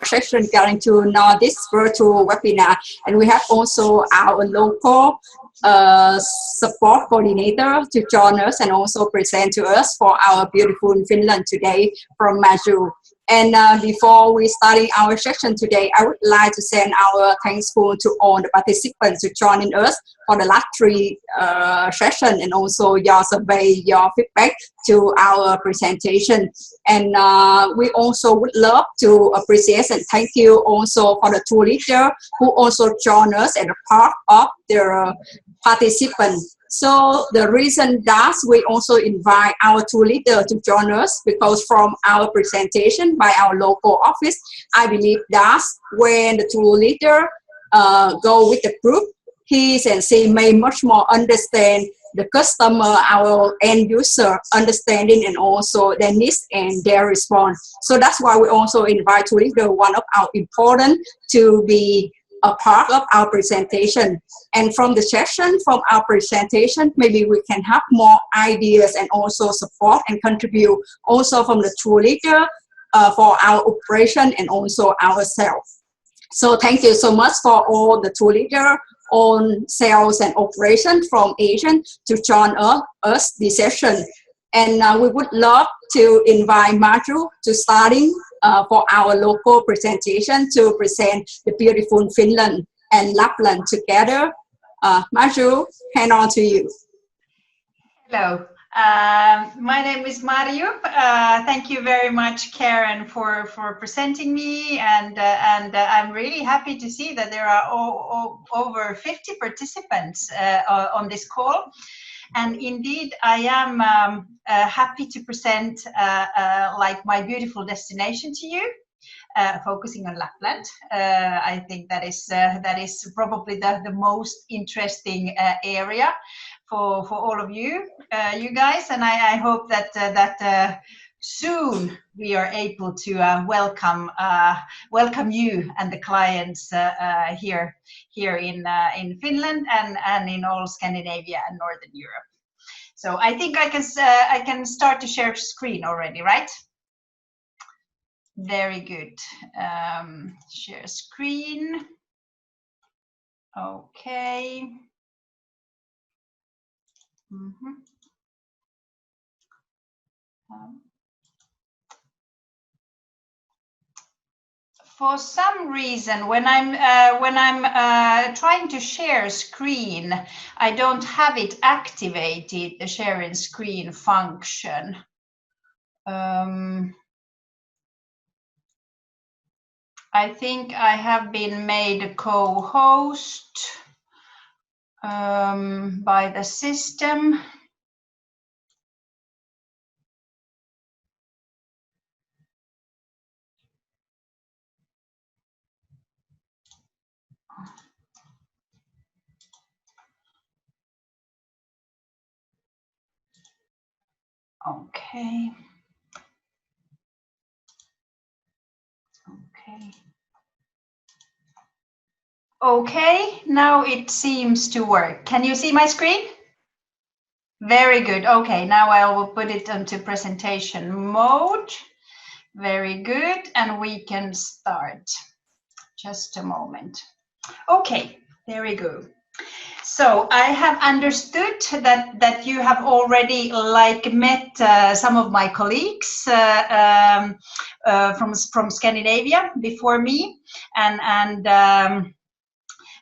session regarding to Nordics virtual webinar. And we have also our local support coordinator to join us and also present to us for our beautiful Finland today from Maju. And before we start our session today, I would like to send our thankful to all the participants who joining us for the last 3 sessions, and also your survey, your feedback to our presentation. And we also would love to appreciate and thank you also for the tour leader who also join us and a part of the participants. So the reason that we also invite our tour leader to join us, because from our presentation by our local office, I believe that when the tour leader go with the group, he and she may much more understand the customer, our end user understanding, and also their needs and their response. So that's why we also invite tour leader, one of our important to be a part of our presentation. And from the session, from our presentation, maybe we can have more ideas and also support and contribute also from the tour leader for our operation and also ourselves. So thank you so much for all the tour leader on sales and operation from Asian to join us this session. And we would love to invite Maju to starting for our local presentation to present the beautiful Finland and Lapland together. Maju, hand on to you. Hello, my name is Marju. Thank you very much, Karen, for presenting me, and I'm really happy to see that there are over 50 participants on this call. And indeed, I am happy to present like my beautiful destination to you, focusing on Lapland. I think that is probably the most interesting area for all of you, you guys. And I hope that soon we are able to welcome you and the clients here in Finland and in all Scandinavia and Northern Europe. So I think I can start to share screen already, right? Very good. Share screen. Okay. For some reason, when I'm trying to share screen, I don't have it activated, the sharing screen function. I think I have been made a co-host by the system. Okay. Okay, now it seems to work. Can you see my screen? Very good. Okay, now I will put it into presentation mode. Very good, and we can start. Just a moment. Okay, there we go. So I have understood that you have already met some of my colleagues from Scandinavia before me,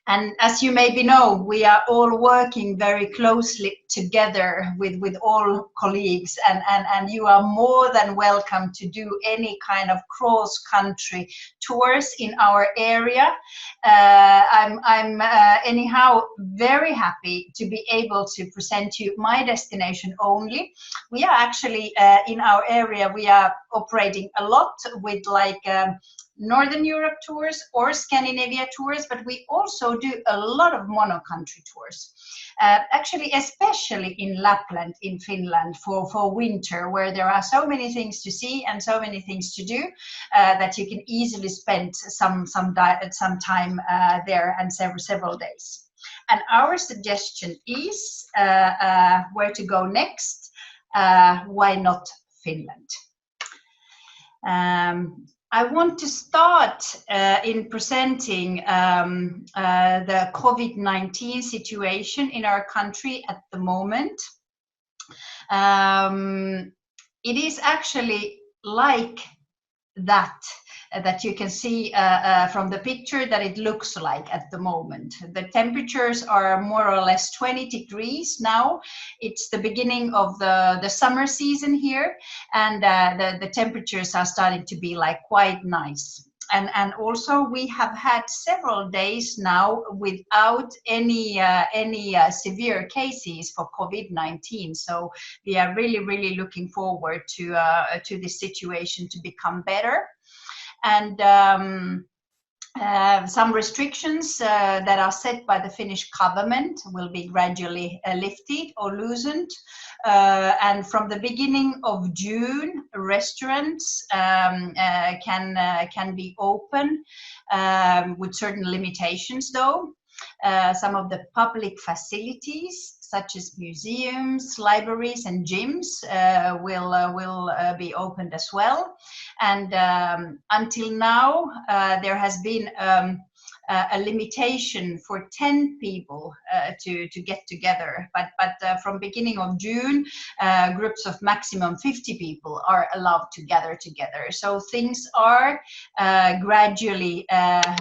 and as you maybe know, we are all working very closely together with all colleagues, and you are more than welcome to do any kind of cross-country tours in our area. I'm anyhow very happy to be able to present you my destination only. We are actually in our area, we are operating a lot with Northern Europe tours or Scandinavia tours, but we also do a lot of mono-country tours. Actually, especially in Lapland, in Finland, for winter, where there are so many things to see and so many things to do that you can easily spend some time there and several days. And our suggestion is where to go next. Why not Finland? I want to start in presenting the COVID-19 situation in our country at the moment. It is actually like that you can see from the picture that it looks like at the moment. The temperatures are more or less 20 degrees now. It's the beginning of the summer season here, and the temperatures are starting to be like quite nice. And also we have had several days now without any severe cases for COVID-19. So we are really looking forward to this situation to become better. And some restrictions that are set by the Finnish government will be gradually lifted or loosened. And from the beginning of June, restaurants can be open with certain limitations though. Some of the public facilities such as museums, libraries and gyms will be opened as well. And until now, there has been a limitation for 10 people to get together. But from beginning of June, groups of maximum 50 people are allowed to gather together. So things are gradually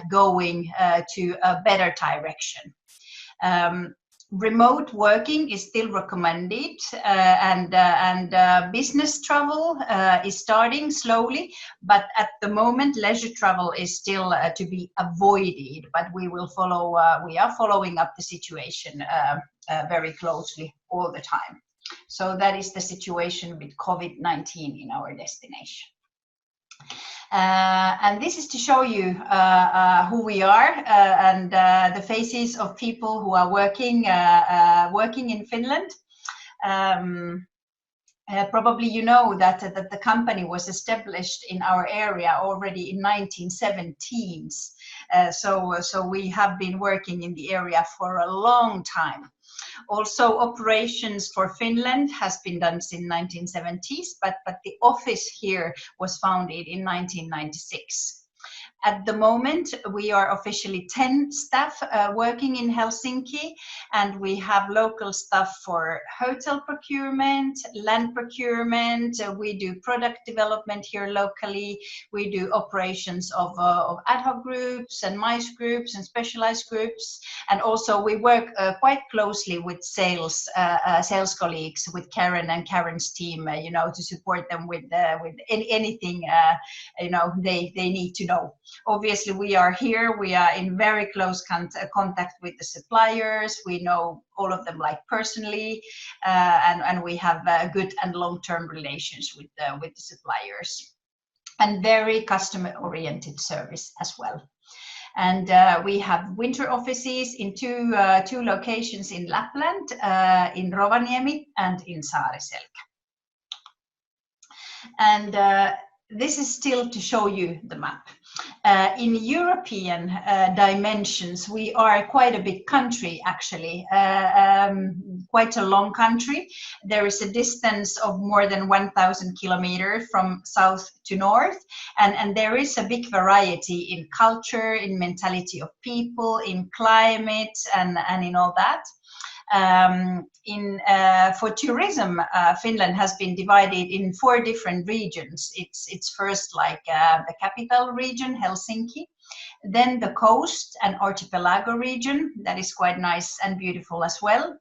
going to a better direction. Remote working is still recommended, and business travel is starting slowly, but at the moment leisure travel is still to be avoided. But we will follow. We are following up the situation very closely all the time. So that is the situation with COVID-19 in our destination. And this is to show you who we are and the faces of people who are working in Finland. Probably you know that the company was established in our area already in 1917s. So we have been working in the area for a long time. Also, operations for Finland has been done since 1970s, but the office here was founded in 1996. At the moment, we are officially 10 staff working in Helsinki, and we have local staff for hotel procurement, land procurement. We do product development here locally. We do operations of ad hoc groups and MICE groups and specialized groups. And also we work quite closely with sales colleagues, with Karen and Karen's team, you know, to support them with anything, you know, they need to know. Obviously, we are here. We are in very close contact with the suppliers. We know all of them like personally, and we have good and long-term relations with the suppliers, and very customer-oriented service as well. And we have winter offices in two locations in Lapland, in Rovaniemi and in SAARISELKA. And this is still to show you the map. In European dimensions, we are quite a big country, actually, quite a long country. There is a distance of more than 1,000 kilometers from south to north, and there is a big variety in culture, in mentality of people, in climate, and in all that. For tourism, Finland has been divided in 4 different regions. It's first like the capital region, Helsinki, then the coast and archipelago region, that is quite nice and beautiful as well.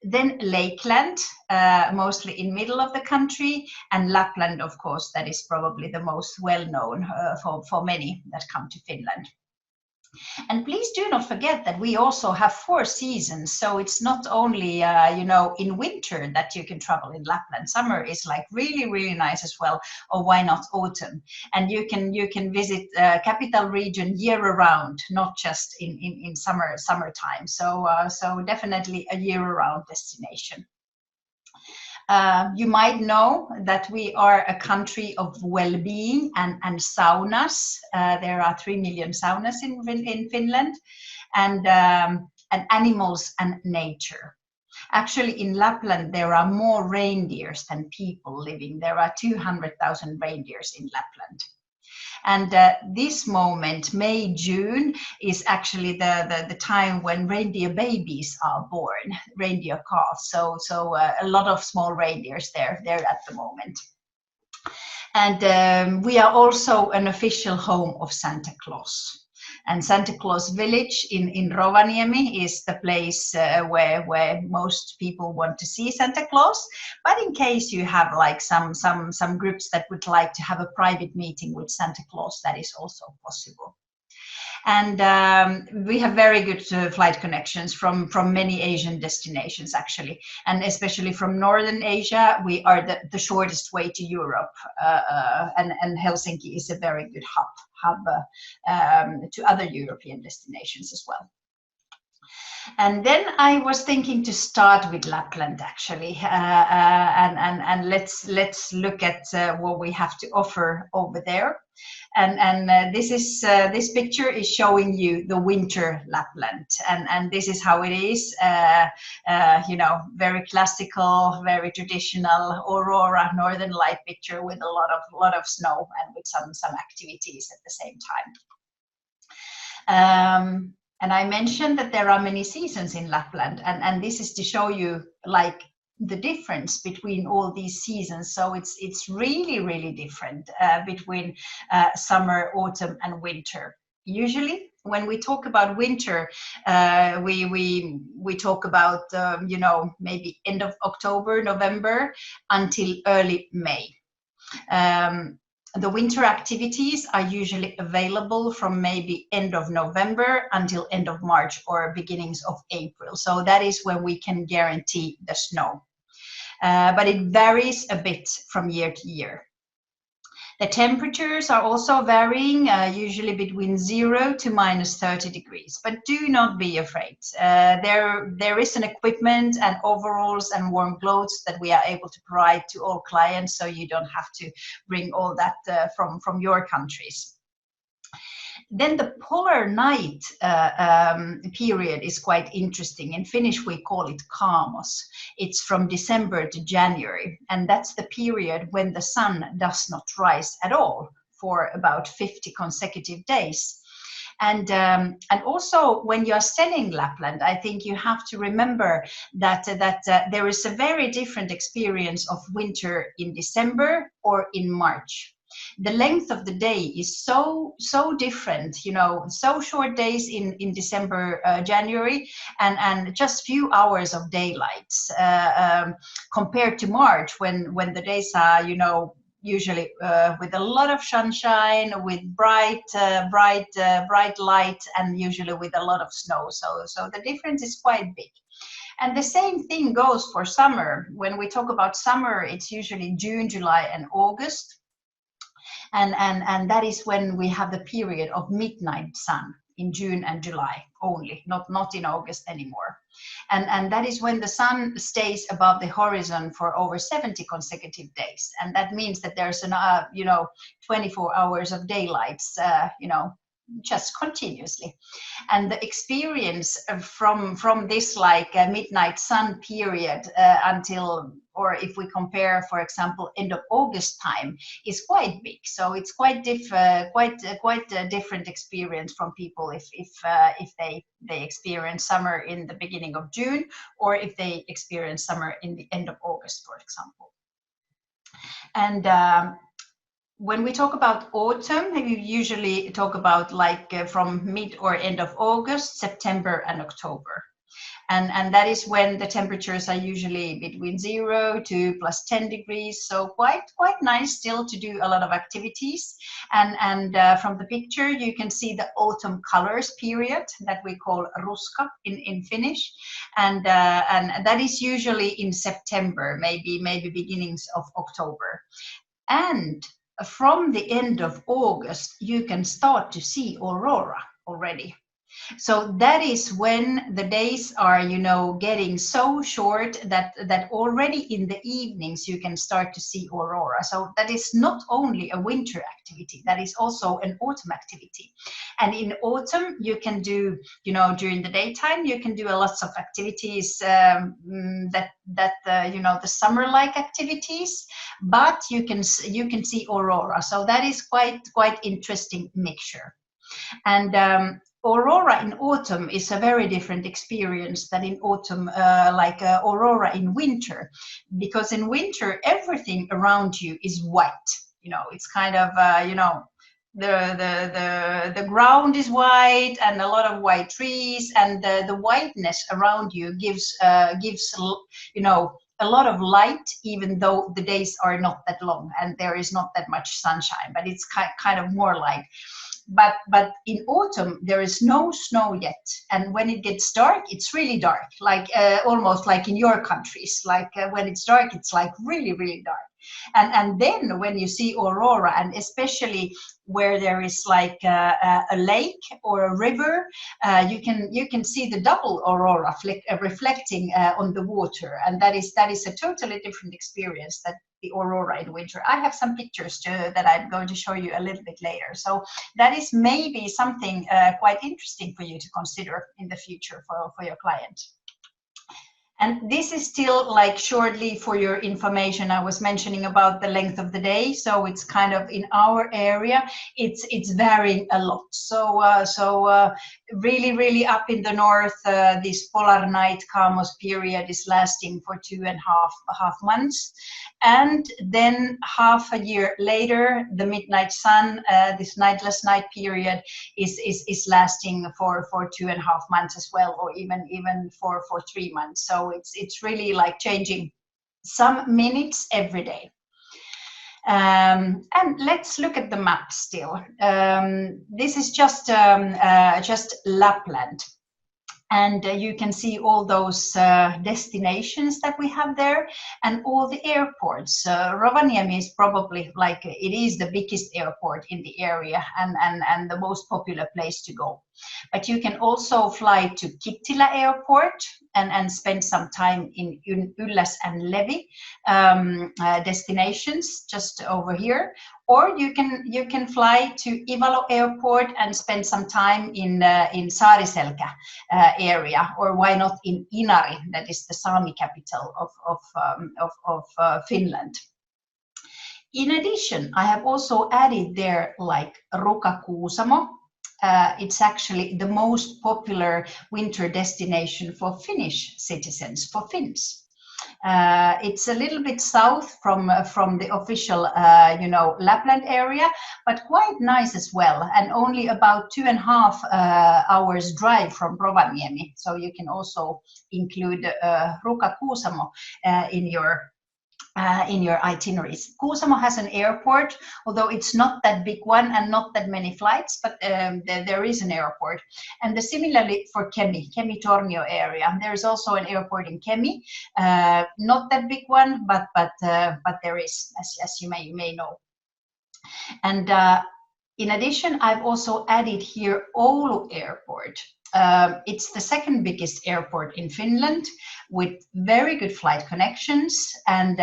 Then Lakeland, mostly in middle of the country, and Lapland, of course, that is probably the most well-known for many that come to Finland. And please do not forget that we also have 4 seasons, so it's not only you know, in winter that you can travel in Lapland. Summer is like really nice as well, or why not autumn? And you can visit capital region year-round, not just in summertime. So definitely a year-round destination. You might know that we are a country of well-being and saunas. There are 3 million saunas in Finland, and animals and nature. Actually, in Lapland, there are more reindeers than people living. There are 200,000 reindeers in Lapland. And this moment, May, June, is actually the time when reindeer babies are born, reindeer calves. So a lot of small reindeers there at the moment. And we are also an official home of Santa Claus. And Santa Claus Village in Rovaniemi is the place where most people want to see Santa Claus. But in case you have like some groups that would like to have a private meeting with Santa Claus, that is also possible. And we have very good flight connections from many Asian destinations, actually. And especially from Northern Asia, we are the shortest way to Europe. And Helsinki is a very good hub to other European destinations as well. And then I was thinking to start with Lapland, actually, and let's look at what we have to offer over there. And this picture is showing you the winter Lapland, and this is how it is. You know, very classical, very traditional aurora, northern light picture with a lot of snow and with some activities at the same time. And I mentioned that there are many seasons in Lapland, and this is to show you like the difference between all these seasons. So it's really different between summer, autumn, and winter. Usually, when we talk about winter, we talk about you know, maybe end of October, November until early May. The winter activities are usually available from maybe end of November until end of March or beginnings of April. So that is when we can guarantee the snow. But it varies a bit from year to year. The temperatures are also varying, usually between 0 to -30 degrees. But do not be afraid. There is an equipment and overalls and warm clothes that we are able to provide to all clients, so you don't have to bring all that from your countries. Then the polar night period is quite interesting. In Finnish, we call it kaamos. It's from December to January, and that's the period when the sun does not rise at all for about 50 consecutive days. And also, when you are studying Lapland, I think you have to remember that there is a very different experience of winter in December or in March. The length of the day is so different, you know, so short days in December, January, and just few hours of daylight compared to March, when the days are, you know, usually with a lot of sunshine, with bright light, and usually with a lot of snow. So the difference is quite big. And the same thing goes for summer. When we talk about summer, it's usually June, July, and August. And that is when we have the period of midnight sun in June and July only, not in August anymore. And that is when the sun stays above the horizon for over 70 consecutive days. And that means that there's you know, 24 hours of daylight, you know, just continuously. And the experience from this like midnight sun period until, or if we compare, for example, end of August time, is quite big. So it's quite a different experience from people if they experience summer in the beginning of June, or if they experience summer in the end of August, for example. And when we talk about autumn, we usually talk about like from mid or end of August, September, and October. And that is when the temperatures are usually between 0 to +10 degrees. So quite nice still to do a lot of activities. And from the picture, you can see the autumn colors period that we call ruska in Finnish. And that is usually in September, maybe beginnings of October. And from the end of August, you can start to see aurora already. So that is when the days are, you know, getting so short that already in the evenings you can start to see aurora. So that is not only a winter activity, that is also an autumn activity. And in autumn you can do, you know, during the daytime you can do lots of activities you know, the summer-like activities, but you can see aurora. So that is quite interesting mixture. And aurora in autumn is a very different experience than in autumn, aurora in winter, because in winter everything around you is white. You know, it's kind of you know, the ground is white and a lot of white trees, and the whiteness around you gives you know, a lot of light, even though the days are not that long and there is not that much sunshine, but it's kind of more light. But in autumn there is no snow yet, and when it gets dark it's really dark, like almost like in your countries, like when it's dark it's like really dark. And then when you see aurora, and especially where there is like a lake or a river, you can see the double aurora reflecting on the water, and that is a totally different experience than the aurora in winter. I have some pictures that I'm going to show you a little bit later. So that is maybe something quite interesting for you to consider in the future for your client. And this is still like shortly for your information. I was mentioning about the length of the day. So it's kind of in our area, it's varying a lot. So really up in the north, this polar night Kamos period is lasting for 2.5 months. And then half a year later, the midnight sun, this nightless night period is lasting for 2.5 months as well, or even for 3 months. So it's really like changing some minutes every day. And let's look at the map still. This is just Lapland. And you can see all those destinations that we have there, and all the airports. Rovaniemi is probably like, it is the biggest airport in the area, and the most popular place to go. But you can also fly to Kittilä Airport and spend some time in Ylläs and LEVI destinations just over here. Or you can fly to Ivalo Airport and spend some time in SAARISELKA area, or why not in Inari, that is the SAMI capital of Finland. In addition, I have also added there like Ruka-Kuusamo. It's actually the most popular winter destination for Finnish citizens, for Finns. It's a little bit south from the official, you know, Lapland area, but quite nice as well, and only about 2.5 hours drive from Rovaniemi. So you can also include Ruka-Kuusamo in your itineraries. Kuusamo has an airport, although it's not that big one and not that many flights, but there is an airport. And similarly for KEMI Tornio area, there is also an airport in KEMI, not that big one, but there is, as you may know. And in addition, I've also added here Oulu Airport. It's the second biggest airport in Finland, with very good flight connections and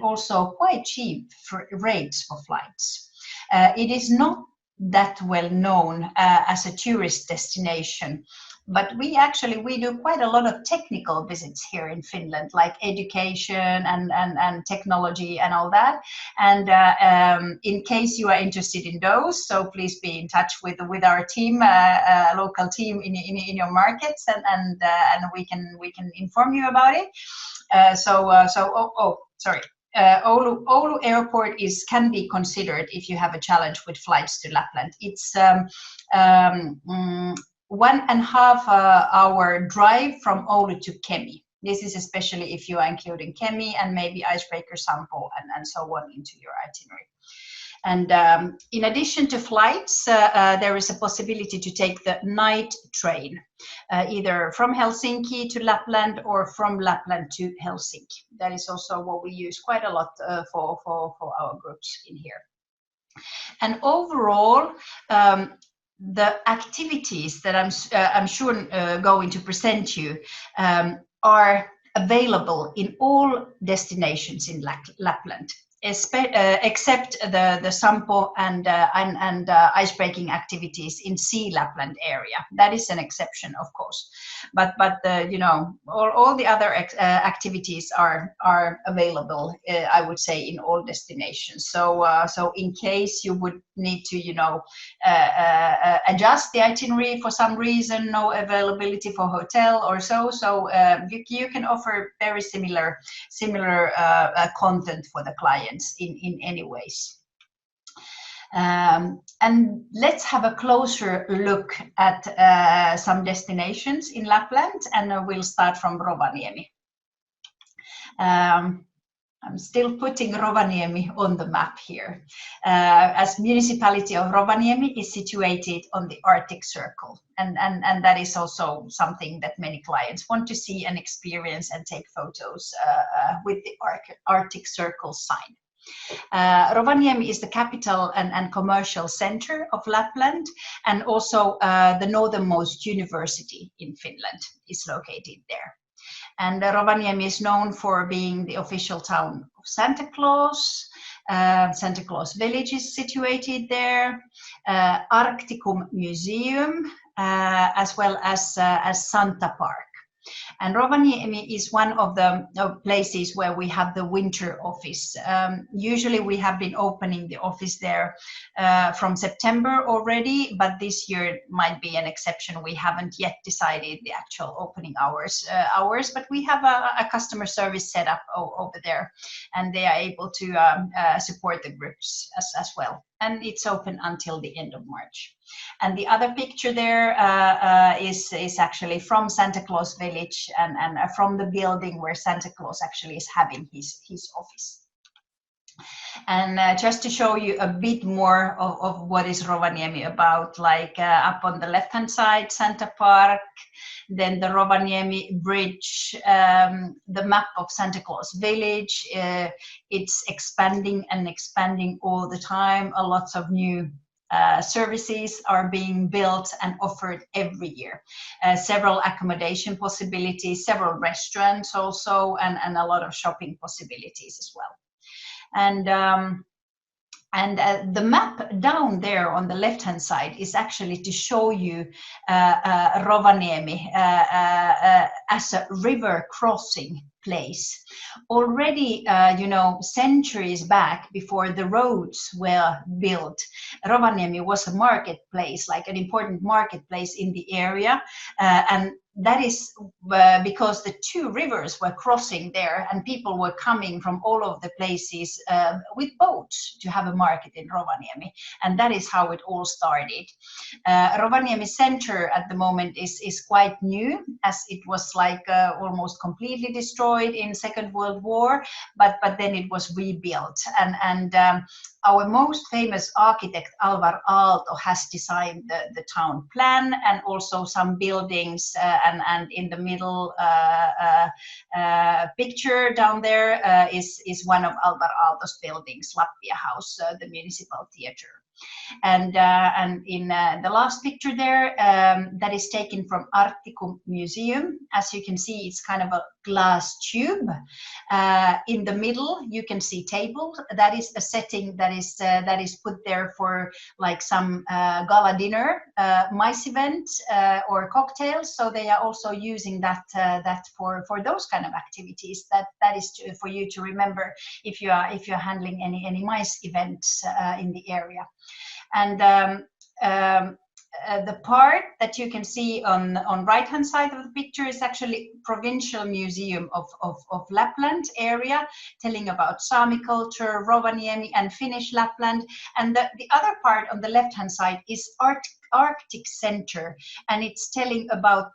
also quite cheap rates for flights. It is not that well known as a tourist destination, but we do quite a lot of technical visits here in Finland, like education and technology and all that. And in case you are interested in those, so please be in touch with our team, local team in your markets, and we can inform you about it. Sorry. Oulu Airport can be considered if you have a challenge with flights to Lapland. It's 1.5 hour drive from Oulu to KEMI. This is especially if you are including KEMI and maybe icebreaker SAMPO and so on into your itinerary. And in addition to flights, there is a possibility to take the night train, either from Helsinki to Lapland or from Lapland to Helsinki. That is also what we use quite a lot for our groups in here. And overall, the activities that I'm sure going to present you are available in all destinations in Lapland, except the SAMPO and icebreaking activities in Sea Lapland area. That is an exception, of course, but you know, all the other activities are available, I would say, in all destinations. So so in case you would need to, you know, adjust the itinerary for some reason, no availability for hotel or so, you can offer very similar content for the clients in any ways. And let's have a closer look at some destinations in Lapland, and we'll start from Rovaniemi. I'm still putting Rovaniemi on the map here, as municipality of Rovaniemi is situated on the Arctic Circle, and that is also something that many clients want to see and experience and take photos with the Arctic Circle sign. Rovaniemi is the capital and commercial center of Lapland, and also the northernmost university in Finland is located there. And Rovaniemi is known for being the official town of Santa Claus. Santa Claus village is situated there. Arktikum Museum, as well as Santa Park. And Rovaniemi is one of the places where we have the winter office. Usually we have been opening the office there from September already, but this year might be an exception. We haven't yet decided the actual opening hours, but we have a customer service set up over there, and they are able to support the groups as well. And it's open until the end of March. And the other picture there is actually from Santa Claus village and from the building where Santa Claus actually is having his office. And just to show you a bit more of what is Rovaniemi about, like up on the left-hand side, Santa Park, then the Rovaniemi Bridge, the map of Santa Claus village. It's expanding and expanding all the time. Lots of new services are being built and offered every year. Several accommodation possibilities, several restaurants also, and a lot of shopping possibilities as well. And the map down there on the left-hand side is actually to show you Rovaniemi as a river crossing place. Already, you know, centuries back, before the roads were built, Rovaniemi was a marketplace, like an important marketplace in the area, and that is because the two rivers were crossing there, and people were coming from all of the places with boats to have a market in Rovaniemi, and that is how it all started. Rovaniemi center at the moment is quite new, as it was like almost completely destroyed in Second World War, but then it was rebuilt, and our most famous architect, Alvar Aalto, has designed the town plan and also some buildings, and in the middle picture down there is one of Alvar Aalto's buildings, Lappia House, the municipal theater. And in the last picture there, that is taken from Arktikum Museum. As you can see, it's kind of a glass tube. In the middle, you can see tables. That is a setting that is put there for like some gala dinner, MICE event, or cocktails. So they are also using that for those kind of activities. That is for you to remember if you are handling any MICE events in the area. And the part that you can see on right hand side of the picture is actually Provincial Museum of Lapland area, telling about Sami culture, Rovaniemi and Finnish Lapland. And the other part on the left hand side is Arctic Center, and it's telling about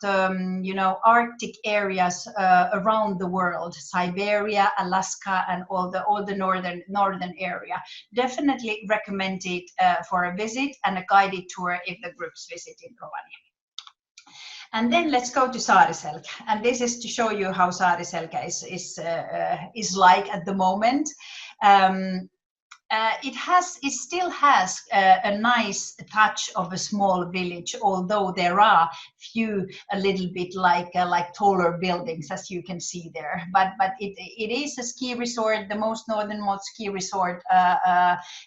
you know, Arctic areas around the world, Siberia, Alaska, and all the northern area. Definitely recommended for a visit and a guided tour if the groups visit in Rovaniemi. And then let's go to SAARISELKA, and this is to show you how SAARISELKA is like at the moment. It still has a nice touch of a small village, although there are few a little bit like taller buildings, as you can see there. But it is a ski resort, the most northernmost ski resort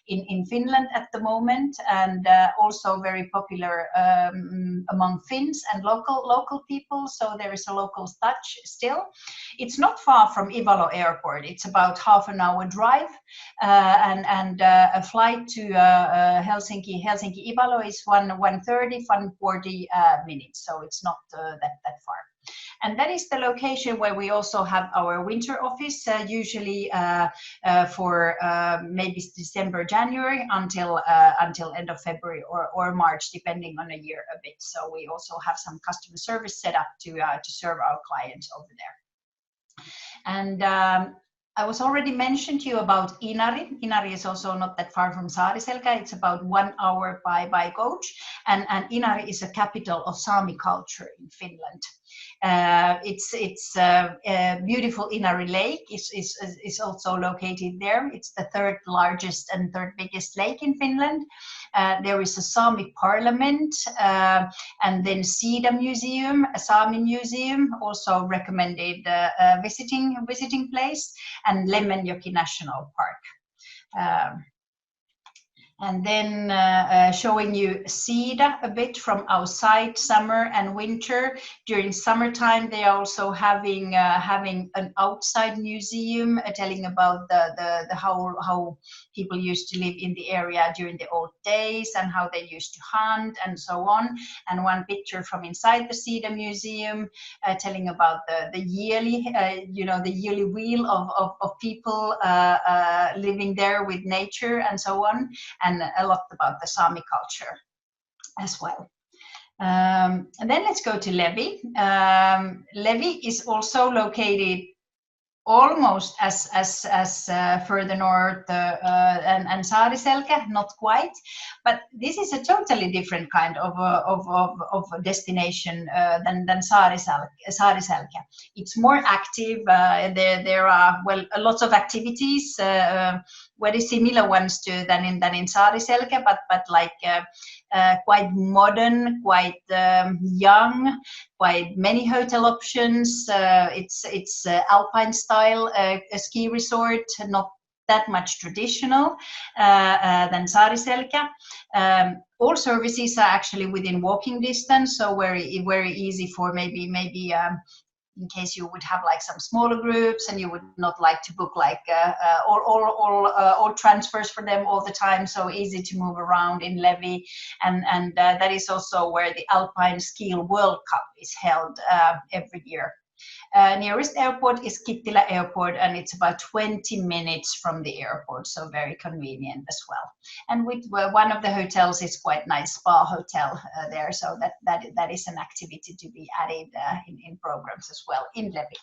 in Finland at the moment, and also very popular among Finns and local people. So there is a local touch still. It's not far from Ivalo Airport. It's about half an hour drive, and a flight to Helsinki Ivalo is 1:30, 1:40 minutes. So it's not that far. And that is the location where we also have our winter office, usually for maybe December, January until end of February or March, depending on a year a bit. So we also have some customer service set up to serve our clients over there. And I was already mentioned to you about Inari. Inari is also not that far from SAARISELKA. It's about 1 hour by coach. And Inari is a capital of Sami culture in Finland. It's beautiful Inari Lake is also located there. It's the third largest and third biggest lake in Finland. There is a Sami parliament, and then Sida Museum, a Sami museum, also recommended visiting place, and Lemmenjoki National Park. And then showing you Sida a bit from outside, summer and winter. During summertime, they are also having an outside museum telling about the how people used to live in the area during the old days and how they used to hunt and so on. And one picture from inside the Sida Museum telling about the yearly, the yearly wheel of people living there with nature and so on. And a lot about the Sami culture as well. And then let's go to LEVI. LEVI is also located almost as further north and SAARISELKA, not quite, but this is a totally different kind of destination than SAARISELKA. It's more active. There are lots of activities, very similar ones than in SAARISELKA, but like quite modern, quite young, quite many hotel options. It's alpine style a ski resort, not that much traditional than SAARISELKA. All services are actually within walking distance, so very easy for maybe in case you would have like some smaller groups and you would not like to book like all transfers for them all the time, so easy to move around in LEVI. And that is also where the Alpine Ski World Cup is held every year. Nearest airport is Kittilä Airport, and it's about 20 minutes from the airport, so very convenient as well. And with one of the hotels is quite nice spa hotel there, so that is an activity to be added in programs as well in LEVI.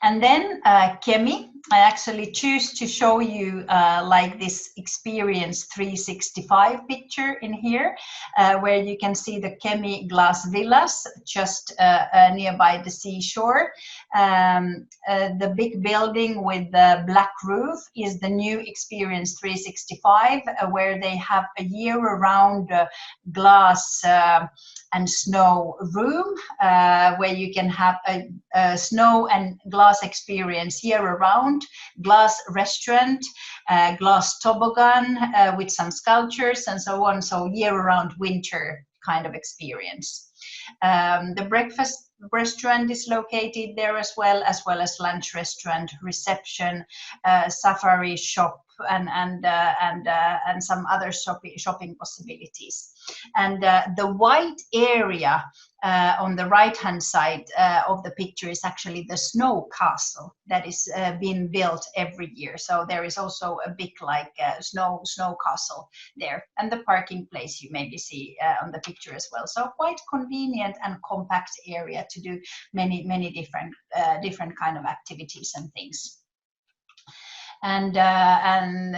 And then KEMI, I actually choose to show you like this experience 365 picture in here, where you can see the KEMI glass villas just nearby the seashore. The big building with the black roof is the new experience 365, where they have a year-round glass and snow room, where you can have a snow and glass experience year-round, glass restaurant, glass toboggan with some sculptures and so on, so year-round winter kind of experience. The breakfast restaurant is located there as well as lunch restaurant, reception, safari shop, and some other shopping possibilities. And the white area on the right-hand side of the picture is actually the snow castle that is being built every year. So there is also a big like snow castle there, and the parking place you maybe see on the picture as well. So quite convenient and compact area to do many different kind of activities and things. And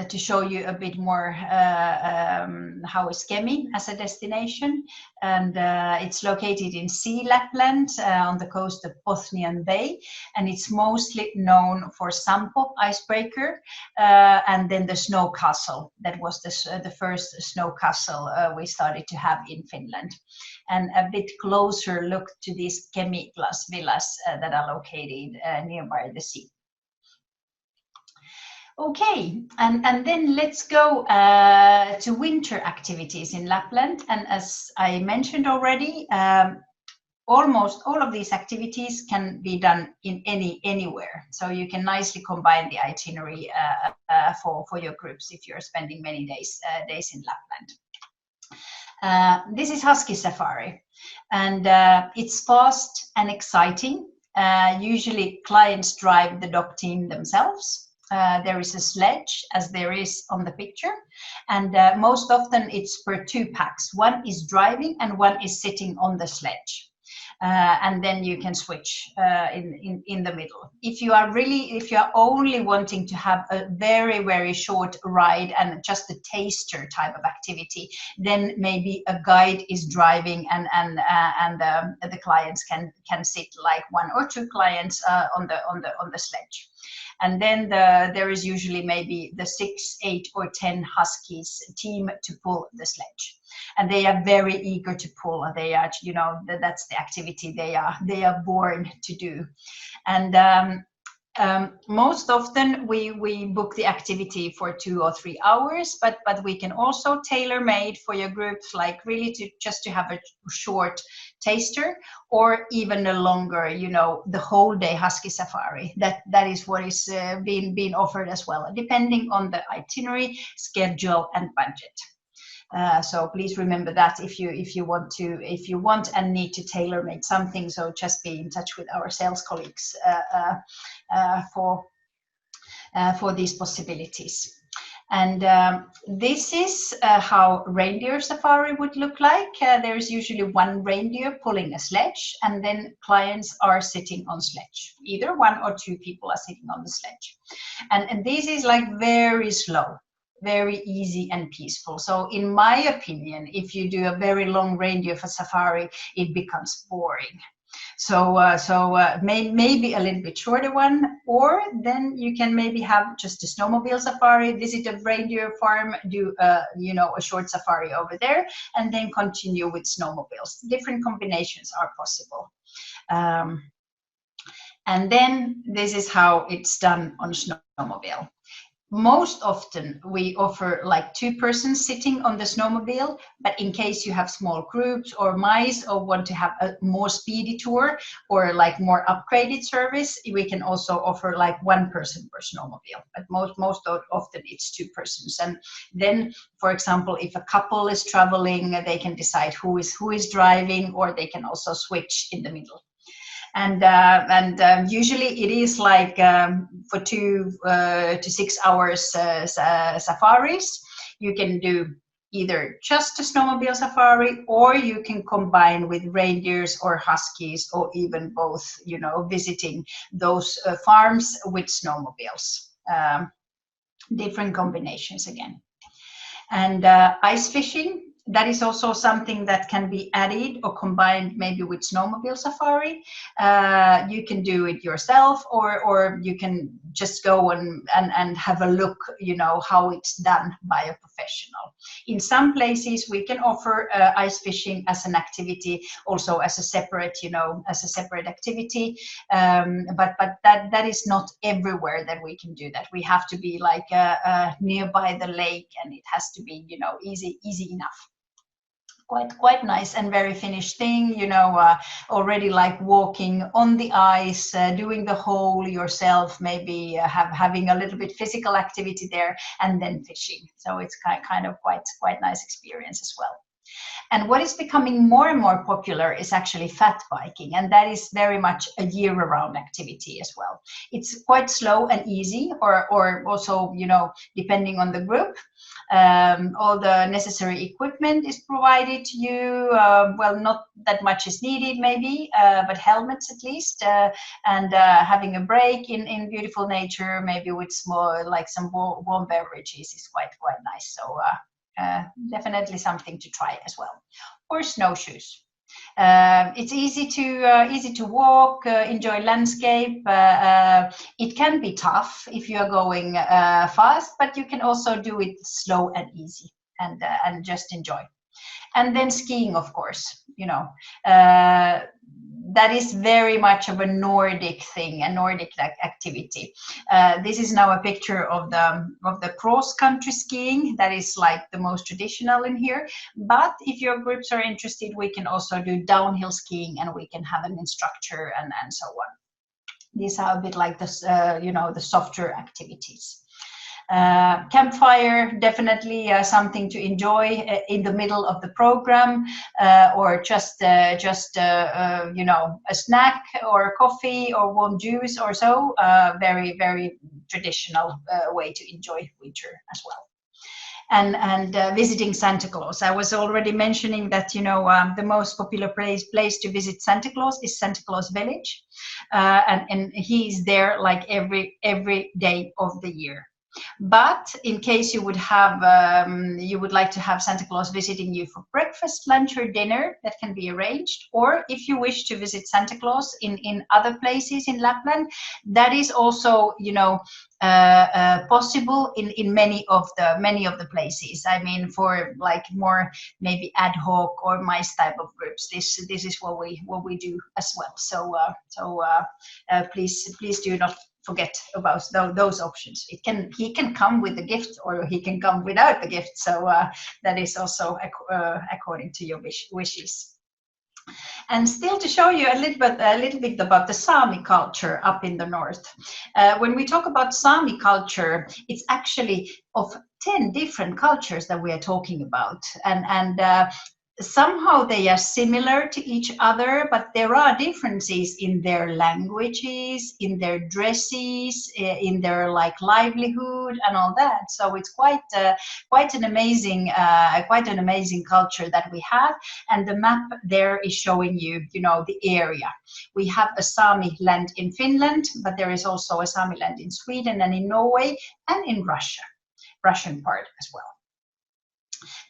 to show you a bit more how is KEMI as a destination. And it's located in Sea Lapland on the coast of Bothnian Bay, and it's mostly known for SAMPO icebreaker and then the snow castle. That was the first snow castle we started to have in Finland. And a bit closer look to these KEMI glass villas that are located nearby the sea. Okay, and then let's go to winter activities in Lapland. And as I mentioned already, almost all of these activities can be done in anywhere. So you can nicely combine the itinerary for your groups if you're spending many days in Lapland. This is Husky Safari, and it's fast and exciting. Usually clients drive the dog team themselves. There is a sledge, as there is on the picture, and most often it's per 2 packs. One is driving and one is sitting on the sledge. And then you can switch in the middle. If you are only wanting to have a very short ride and just a taster type of activity, then maybe a guide is driving and the clients can sit, like 1 or 2 clients on the sledge. And then there is usually maybe the 6, 8 or 10 Huskies team to pull the sledge. And they are very eager to pull. They are, you know, that's the activity they are born to do. And most often we book the activity for 2 or 3 hours, but we can also tailor made for your groups, like really just to have a short taster, or even a longer, you know, the whole day Husky Safari. That is what is being offered as well, depending on the itinerary, schedule, and budget. So please remember that if you want and need to tailor make something, so just be in touch with our sales colleagues for these possibilities. And this is how reindeer safari would look like. There is usually 1 reindeer pulling a sledge, and then clients are sitting on sledge. Either 1 or 2 people are sitting on the sledge. And this is like very slow, very easy and peaceful. So in my opinion, if you do a very long reindeer for safari, it becomes boring. So maybe a little bit shorter one, or then you can maybe have just a snowmobile safari, visit a reindeer farm, do a short safari over there, and then continue with snowmobiles. Different combinations are possible. And then this is how it's done on snowmobile. Most often we offer like 2 persons sitting on the snowmobile, but in case you have small groups or mice, or want to have a more speedy tour or like more upgraded service, we can also offer like 1 person per snowmobile, but most often it's 2 persons. And then, for example, if a couple is traveling, they can decide who is driving, or they can also switch in the middle. And usually it is like for 2 to 6 hours safaris. You can do either just a snowmobile safari, or you can combine with reindeers or huskies, or even both, you know, visiting those farms with snowmobiles. Different combinations again. And ice fishing, that is also something that can be added or combined maybe with snowmobile safari. You can do it yourself, or you can just go and have a look, you know, how it's done by a professional. In some places we can offer ice fishing as an activity, also as a separate, you know, as a separate activity. But that is not everywhere that we can do that. We have to be like nearby the lake, and it has to be, you know, easy enough. Quite nice and very Finnish thing, you know, already like walking on the ice, doing the hole yourself, maybe having a little bit physical activity there, and then fishing. So it's kind of quite nice experience as well. And what is becoming more and more popular is actually fat biking, and that is very much a year-round activity as well. It's quite slow and easy, or also, you know, depending on the group. All the necessary equipment is provided to you. Well, not that much is needed maybe, but helmets at least, and having a break in beautiful nature, maybe with small, like some warm beverages, is quite nice. So definitely something to try as well. Or snowshoes. It's easy to walk, enjoy landscape. It can be tough if you are going fast, but you can also do it slow and easy, and just enjoy. And then skiing, of course, you know, that is very much of a Nordic thing, a Nordic activity. This is now a picture of the cross-country skiing. That is like the most traditional in here. But if your groups are interested, we can also do downhill skiing, and we can have an instructor and so on. These are a bit like this, you know, the softer activities. Campfire, definitely something to enjoy in the middle of the program, or just you know, a snack or a coffee or warm juice or so. Very traditional way to enjoy winter as well. And visiting Santa Claus. I was already mentioning that, you know, the most popular place to visit Santa Claus is Santa Claus Village, and he's there like every day of the year. But in case you would have, you would like to have Santa Claus visiting you for breakfast, lunch, or dinner, that can be arranged. Or if you wish to visit Santa Claus in other places in Lapland, that is also, you know, possible in many of the places. I mean, for like more maybe ad hoc or mice type of groups, this is what we do as well. So please do not forget about those options. He can come with the gift, or he can come without the gift. So that is also according to your wishes. And still to show you a little bit about the Sami culture up in the north. When we talk about Sami culture, it's actually of 10 different cultures that we are talking about, and somehow they are similar to each other, but there are differences in their languages, in their dresses, in their like livelihood and all that. So it's quite an amazing culture that we have. And the map there is showing you, you know, the area. We have a Sami land in Finland, but there is also a Sami land in Sweden and in Norway and in Russia, Russian part as well.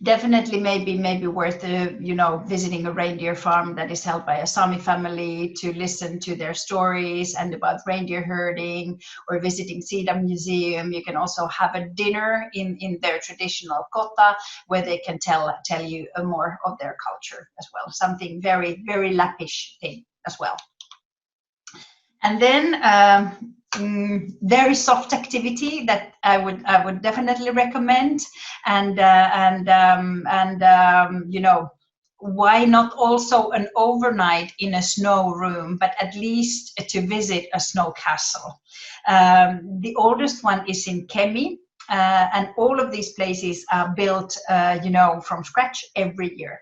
Definitely maybe worth you know, visiting a reindeer farm that is held by a Sami family to listen to their stories and about reindeer herding, or visiting Sida Museum. You can also have a dinner in their traditional Kota, where they can tell you more of their culture as well. Something very Lappish thing as well. And then very soft activity that I would definitely recommend, and you know, why not also an overnight in a snow room, but at least to visit a snow castle. The oldest one is in KEMI, and all of these places are built you know, from scratch every year.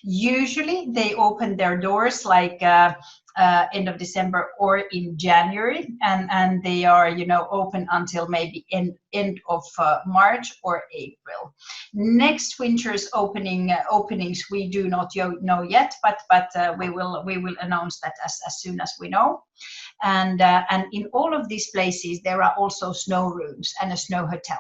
Usually they open their doors like end of December or in January, and they are, you know, open until maybe end of March or April. Next winter's openings we do not know yet, but we will announce that as soon as we know. And in all of these places there are also snow rooms and a snow hotel.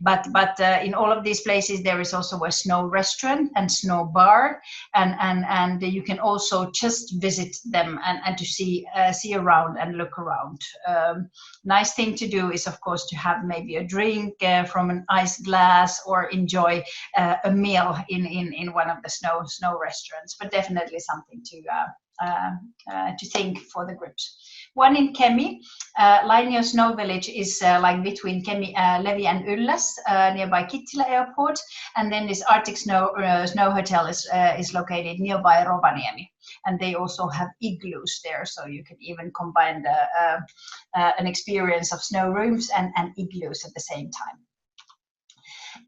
But in all of these places there is also a snow restaurant and snow bar, and you can also just visit them and to see around and look around. Nice thing to do is, of course, to have maybe a drink from an ice glass, or enjoy a meal in one of the snow restaurants. But definitely something to think for the groups. One in KEMI, Lainio Snow Village, is like between KEMI, LEVI and Ylläs, nearby Kittilä Airport, and then this Arctic Snow Hotel is located nearby Rovaniemi, and they also have igloos there, so you can even combine an experience of snow rooms and igloos at the same time.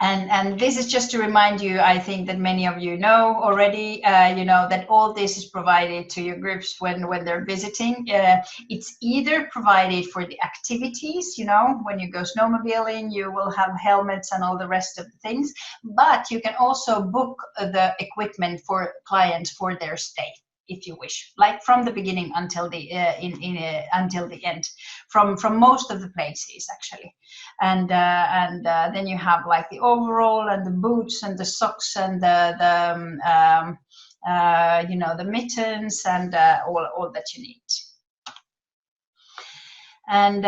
And this is just to remind you, I think that many of you know already, you know, that all this is provided to your groups when they're visiting. It's either provided for the activities, you know, when you go snowmobiling, you will have helmets and all the rest of the things, but you can also book the equipment for clients for their stay, if you wish, like from the beginning until the until the end, from most of the places actually, and then you have like the overall and the boots and the socks and you know, the mittens and all that you need. And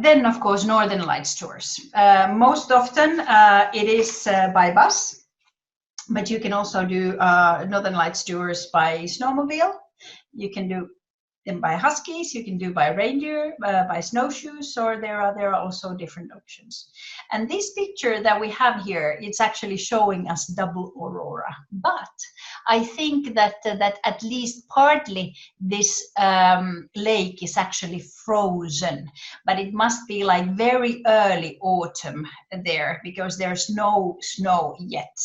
then of course Northern Lights tours. Most often it is by bus. But you can also do Northern Lights tours by snowmobile. You can do them by huskies. You can do by reindeer, by snowshoes, or there are also different options. And this picture that we have here, it's actually showing us double aurora. But I think that at least partly this lake is actually frozen, but it must be like very early autumn there because there's no snow yet.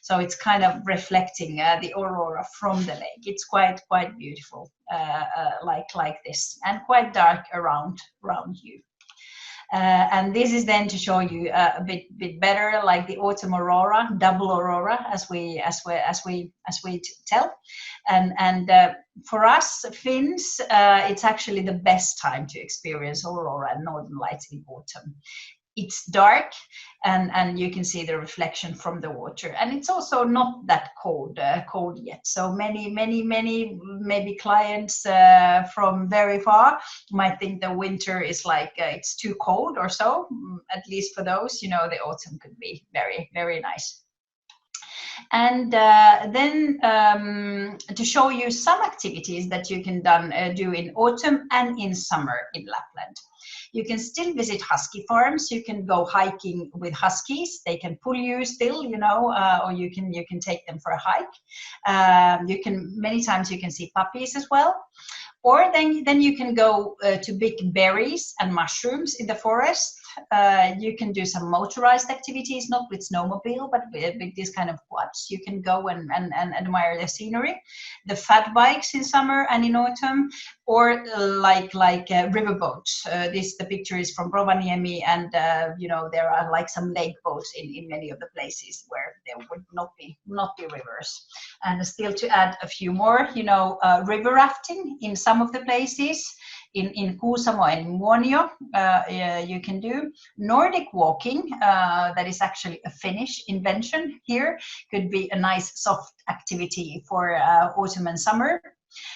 So it's kind of reflecting the aurora from the lake. It's quite beautiful, like this, and quite dark around you. And this is then to show you a bit better, like the autumn aurora, double aurora, as we tell. And for us Finns, it's actually the best time to experience aurora and northern lights in autumn. It's dark, and you can see the reflection from the water, and it's also not that cold yet. So many maybe clients from very far might think the winter is like it's too cold or so. At least for those, you know, the autumn could be very nice. And then to show you some activities that you can do in autumn and in summer in Lapland. You can still visit husky farms. You can go hiking with huskies. They can pull you still, you know, or you can take them for a hike. Many times you can see puppies as well. Or then you can go to pick berries and mushrooms in the forest. You can do some motorized activities, not with snowmobile, but with these kind of quads. You can go and admire the scenery. The fat bikes in summer and in autumn, or like river boats. The picture is from Rovaniemi, and you know, there are like some lake boats in many of the places where there would not be rivers. And still to add a few more, you know, river rafting in some of the places. In Kuusamo and Muonio, you can do Nordic walking. That is actually a Finnish invention here. Could be a nice soft activity for autumn and summer.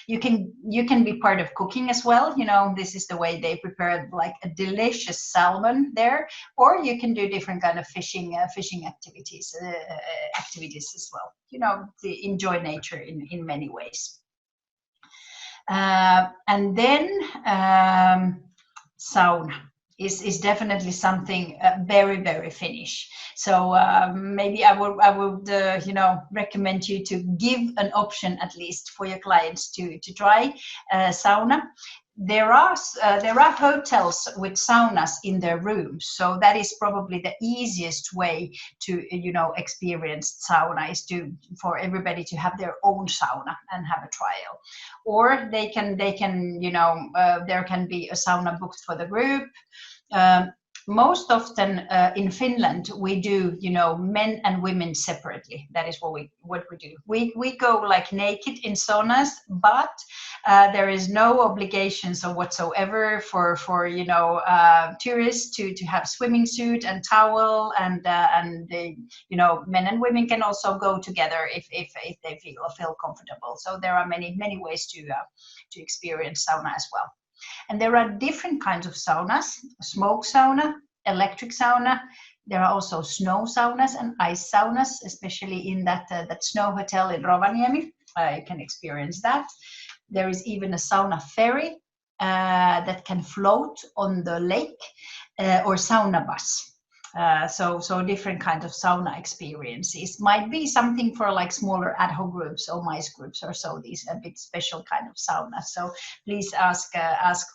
You can be part of cooking as well. You know, this is the way they prepare like a delicious salmon there. Or you can do different kind of fishing activities as well. You know, to enjoy nature in many ways. And then sauna is definitely something very Finnish. So maybe I would you know, recommend you to give an option at least for your clients to try sauna. There are hotels with saunas in their rooms, so that is probably the easiest way to, you know, experience sauna, is for everybody to have their own sauna and have a trial. Or they can you know, there can be a sauna booked for the group. Most often in Finland we do, you know, men and women separately. That is what we do. We go like naked in saunas, but there is no obligations or whatsoever for you know, tourists to have swimming suit and towel, and you know, men and women can also go together if they feel comfortable. So there are many ways to experience sauna as well. And there are different kinds of saunas: smoke sauna, electric sauna. There are also snow saunas and ice saunas, especially in that snow hotel in Rovaniemi. You can experience that. There is even a sauna ferry that can float on the lake, or sauna bus. So different kinds of sauna experiences might be something for like smaller ad hoc groups or mice groups or so. These a bit special kind of sauna. So please ask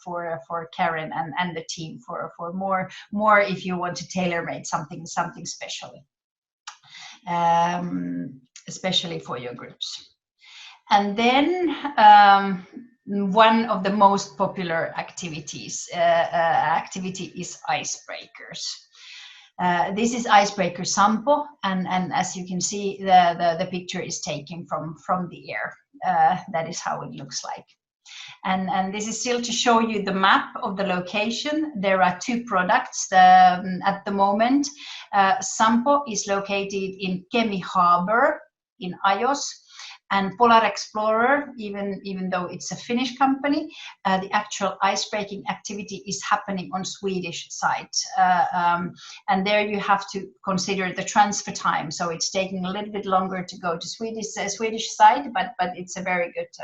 for Karen and the team for more if you want to tailor-make something special. especially for your groups. And then one of the most popular activity is icebreakers. This is icebreaker SAMPO, and as you can see, the picture is taken from the air. That is how it looks like. And this is still to show you the map of the location. There are two products at the moment. SAMPO is located in KEMI harbor in Ajos, and Polar Explorer, even though it's a Finnish company, the actual icebreaking activity is happening on Swedish side. And there you have to consider the transfer time. So it's taking a little bit longer to go to Swedish side, but it's a very good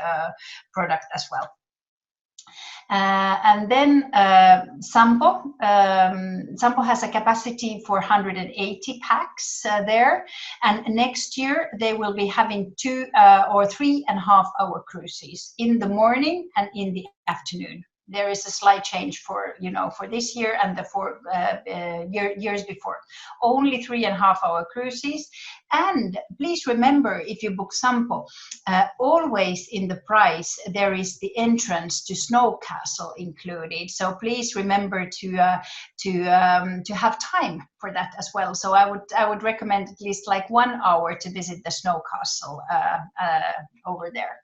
product as well. And then SAMPO. SAMPO has a capacity for 180 packs there, and next year they will be having 2 or 3.5 hour cruises in the morning and in the afternoon. There is a slight change for for this year and the years before. Only 3.5 hour cruises. And please remember, if you book SAMPO, always in the price there is the entrance to Snow Castle included. So please remember to have time for that as well. So I would recommend at least like 1 hour to visit the Snow Castle over there.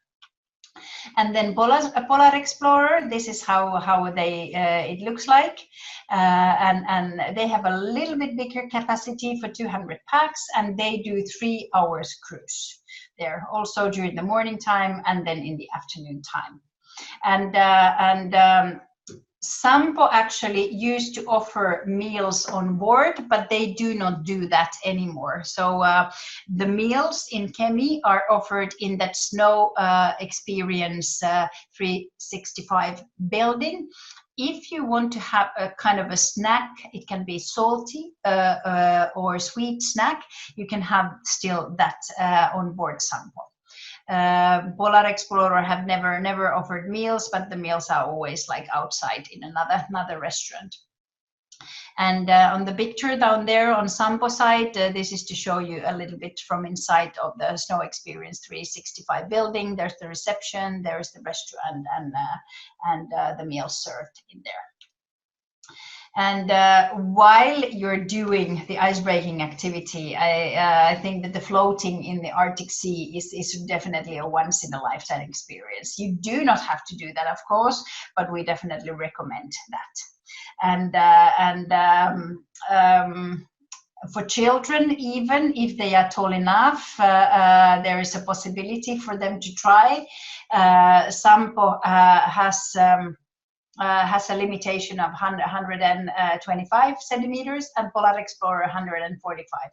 And then Polar Explorer, this is how they it looks like, and they have a little bit bigger capacity for 200 packs, and they do 3 hours cruise there, also during the morning time and then in the afternoon time. And SAMPO actually used to offer meals on board, but they do not do that anymore. So the meals in KEMI are offered in that Snow Experience 365 building. If you want to have a kind of a snack, it can be salty or sweet snack, you can have still that on board SAMPO. Polar Explorer have never offered meals, but the meals are always like outside in another restaurant. And on the picture down there on SAMPO side, this is to show you a little bit from inside of the Snow Experience 365 building. There's the reception, there's the restaurant, and the meals served in there. And while you're doing the icebreaking activity, I think that the floating in the Arctic Sea is definitely a once-in-a-lifetime experience. You do not have to do that, of course, but we definitely recommend that. And for children, even if they are tall enough, there is a possibility for them to try. SAMPO has a limitation of 125 centimeters, and Polar Explorer 145.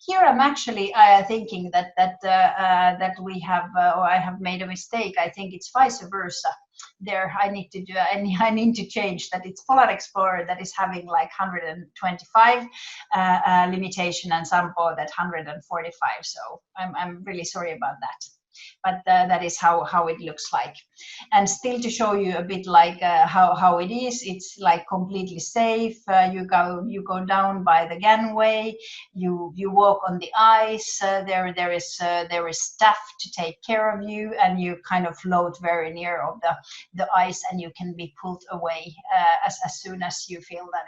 Here I'm actually thinking that we have, or I have made a mistake. I think it's vice versa. There I need to change that. It's Polar Explorer that is having like 125 limitation, and SAMPO that 145. So I'm really sorry about that. But that is how it looks like. And still to show you a bit like how it is, it's like completely safe. You go down by the gangway, you walk on the ice. There is staff to take care of you, and you kind of float very near of the ice, and you can be pulled away as soon as you feel that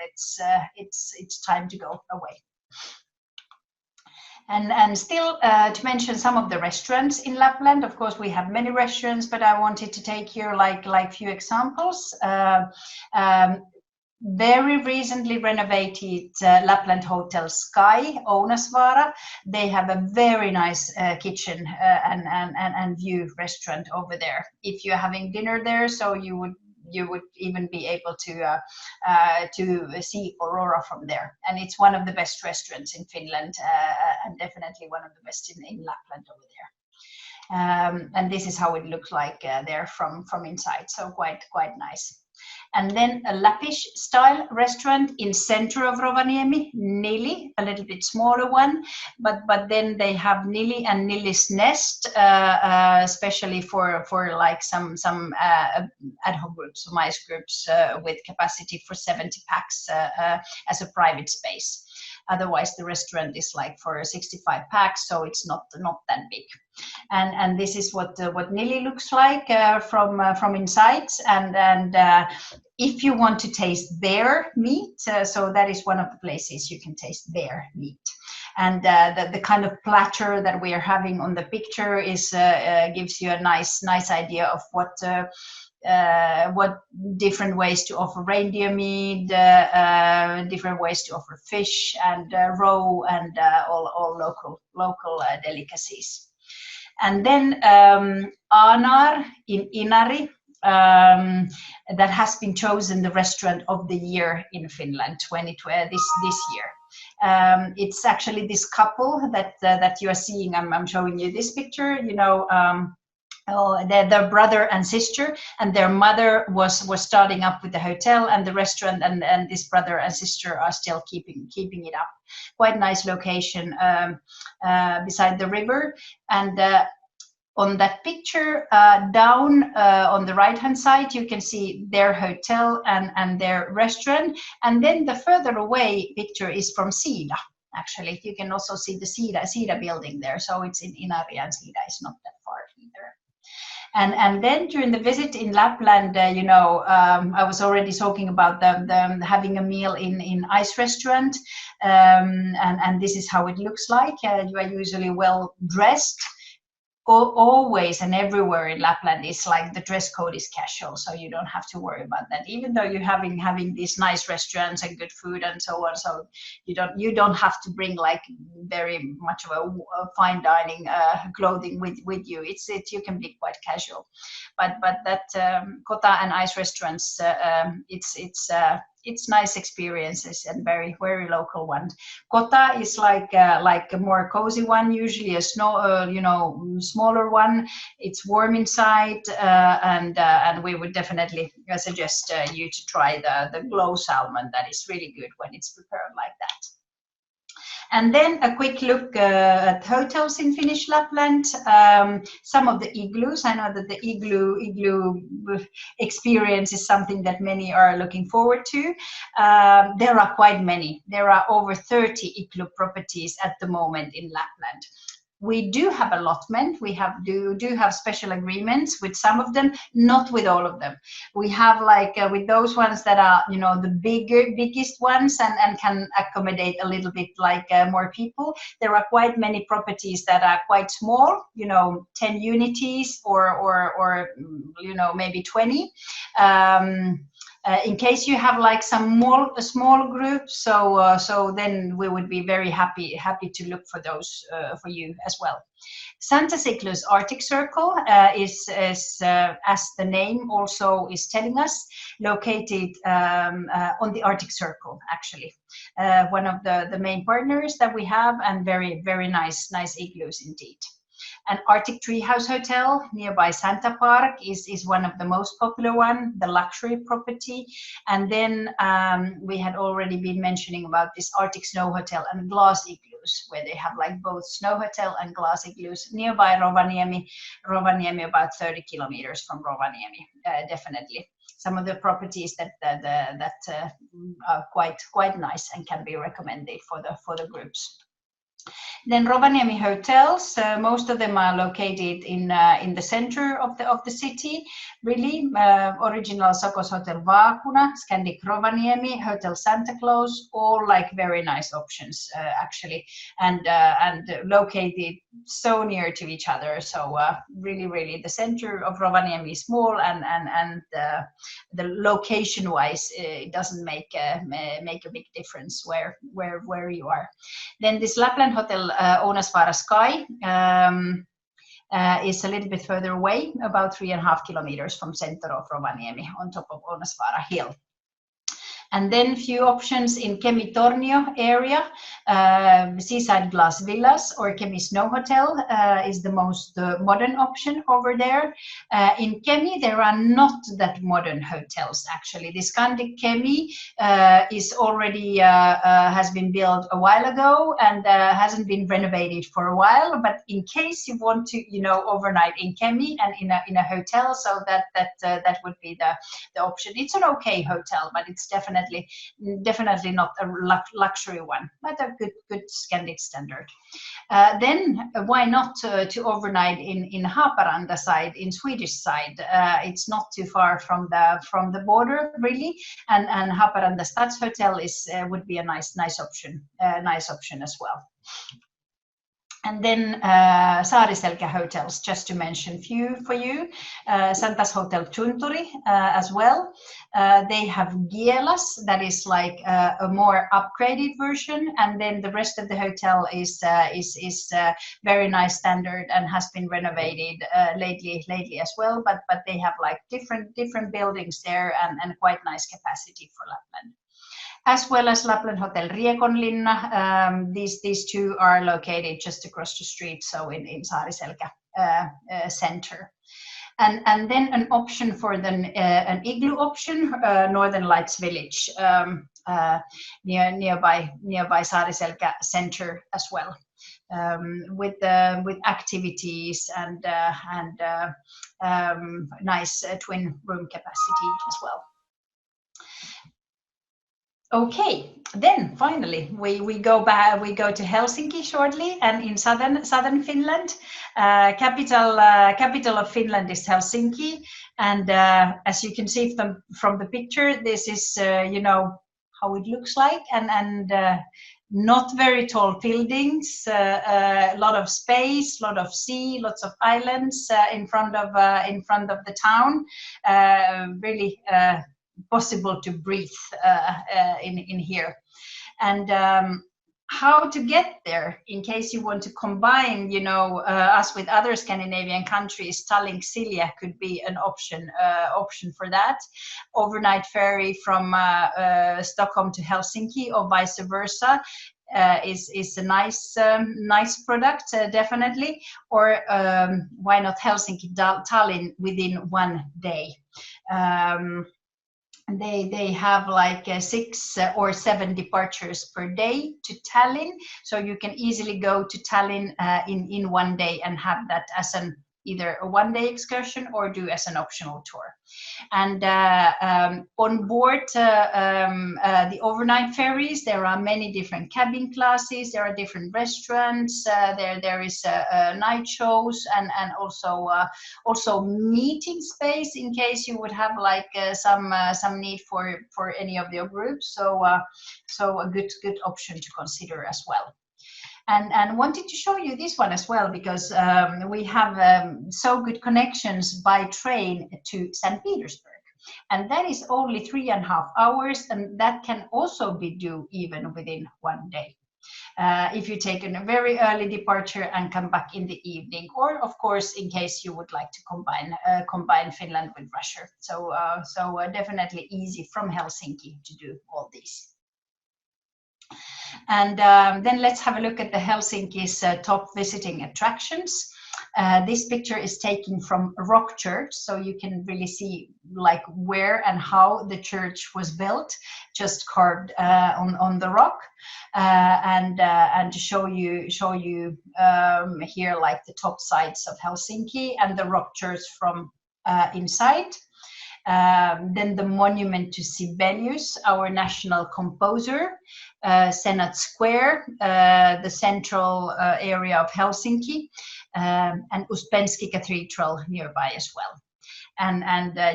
it's time to go away. And still to mention some of the restaurants in Lapland. Of course, we have many restaurants, but I wanted to take here like few examples. Very recently renovated Lapland Hotel Sky, Ounasvaara. They have a very nice kitchen and view restaurant over there. If you're having dinner there, so you would even be able to see Aurora from there. And it's one of the best restaurants in Finland, and definitely one of the best in Lapland over there. And this is how it looks like there from inside, so quite nice. And then a Lappish style restaurant in center of Rovaniemi, NILI, a little bit smaller one, but then they have NILI and NILI's Nest, especially for like some ad hoc groups, mice groups with capacity for 70 packs as a private space. Otherwise, the restaurant is like for 65 packs, so it's not that big. And this is what Nili looks like from inside. And if you want to taste bear meat, so that is one of the places you can taste bear meat. And the kind of platter that we are having on the picture is gives you a nice idea of what different ways to offer reindeer meat, different ways to offer fish and raw and all local delicacies. And then Anar in Inari, that has been chosen the restaurant of the year in Finland 2020 this year. It's actually this couple that you are seeing. I'm showing you this picture. You know, their brother and sister, and their mother was starting up with the hotel and the restaurant, and this brother and sister are still keeping it up. Quite nice location beside the river. And on that picture down on the right hand side, you can see their hotel and their restaurant. And then the further away picture is from Sida. Actually, you can also see the Sida building there. So it's in Inari, and Sida is not that far either. And then during the visit in Lapland, you know, I was already talking about the having a meal in ice restaurant, and this is how it looks like. You are usually well dressed. Always and everywhere in Lapland is like the dress code is casual, so you don't have to worry about that. Even though you're having these nice restaurants and good food and so on, so you don't have to bring like very much of a fine dining clothing with you. You can be quite casual, but that Kota and Ice restaurants, it's nice experiences and very local one. Kota is like a more cozy one, usually a smaller one. It's warm inside, and we would definitely suggest you to try the glow salmon. That is really good when it's prepared like that. And then a quick look at hotels in Finnish Lapland. Some of the igloos. I know that the igloo experience is something that many are looking forward to. There are quite many. There are over 30 igloo properties at the moment in Lapland. We do have allotment. We do have special agreements with some of them, not with all of them. We have like with those ones that are, you know, the biggest ones and can accommodate a little bit like more people. There are quite many properties that are quite small, you know, 10 unities or you know, maybe 20. In case you have like some a small group, so then we would be very happy to look for those for you as well. Santa Siklus Arctic Circle is as the name also is telling us, located on the Arctic Circle, actually. One of the main partners that we have, and very nice igloos indeed. An Arctic Treehouse Hotel nearby Santa Park is one of the most popular one, the luxury property. And then we had already been mentioning about this Arctic Snow Hotel and glass igloos, where they have like both snow hotel and glass igloos nearby Rovaniemi. Rovaniemi about 30 kilometers from Rovaniemi, definitely. Some of the properties that are quite nice and can be recommended for the groups. Then Rovaniemi hotels, most of them are located in the center of the city. Really, original Sokos Hotel Vaakuna, Scandic Rovaniemi, Hotel Santa Claus, all like very nice options actually, and located so near to each other. So really, the center of Rovaniemi is small, and the location-wise, it doesn't make a big difference where you are. Then this Lapland Hotel Ounasvaara Sky is a little bit further away, about 3.5 kilometers from center of Rovaniemi, on top of Ounasvaara Hill. And then few options in KEMI Tornio area, Seaside Glass Villas or KEMI Snow Hotel is the most modern option over there. In KEMI, there are not that modern hotels actually. The Scandic KEMI is already has been built a while ago and hasn't been renovated for a while. But in case you want to, you know, overnight in KEMI and in a hotel, so that would be the option. It's an okay hotel, but it's definitely definitely not a luxury one, but a good Scandic standard. Then why not to overnight in Haaparanta side, in Swedish side? It's not too far from the border really, and Haaparanta Stadshotel would be a nice option as well. And then SAARISELKA hotels, just to mention few for you. Santas Hotel Tunturi as well. They have Gielas, that is like a more upgraded version, and then the rest of the hotel is very nice standard and has been renovated lately as well. But they have like different buildings there and quite nice capacity for Lapland. As well as Lapland Hotel Riekonlinna. These two are located just across the street, so in SAARISELKA center. And then an option for an igloo option, Northern Lights Village, nearby SAARISELKA center as well, with activities and nice twin room capacity as well. Okay, then finally we go to Helsinki shortly, and in southern Finland, capital of Finland is Helsinki, and as you can see from the picture, this is how it looks like, and not very tall buildings, a lot of space, lot of sea, lots of islands in front of the town, really. Possible to breathe in here. And how to get there, in case you want to combine us with other Scandinavian countries, Tallink-Silja could be an option for that. Overnight ferry from Stockholm to Helsinki or vice versa is a nice product, definitely. Or why not Helsinki-Tallinn within 1 day. They have like 6 or 7 departures per day to Tallinn, so you can easily go to Tallinn in 1 day and have that as either a 1-day excursion or do as an optional tour. And on board the overnight ferries, there are many different cabin classes, there are different restaurants, there is night shows and also meeting space in case you would have like some need for any of your groups. So a good option to consider as well. And wanted to show you this one as well, because we have so good connections by train to St. Petersburg. And that is only 3.5 hours, and that can also be due even within 1 day. If you take a very early departure and come back in the evening, or of course, in case you would like to combine Finland with Russia. So definitely easy from Helsinki to do all these. And then let's have a look at the Helsinki's top visiting attractions. This picture is taken from Rock Church, so you can really see like where and how the church was built, just carved on the rock, and to show you here like the top sides of Helsinki and the Rock Church from inside. Then the monument to Sibelius, our national composer, Senate Square, the central area of Helsinki, and Uspensky Cathedral nearby as well. And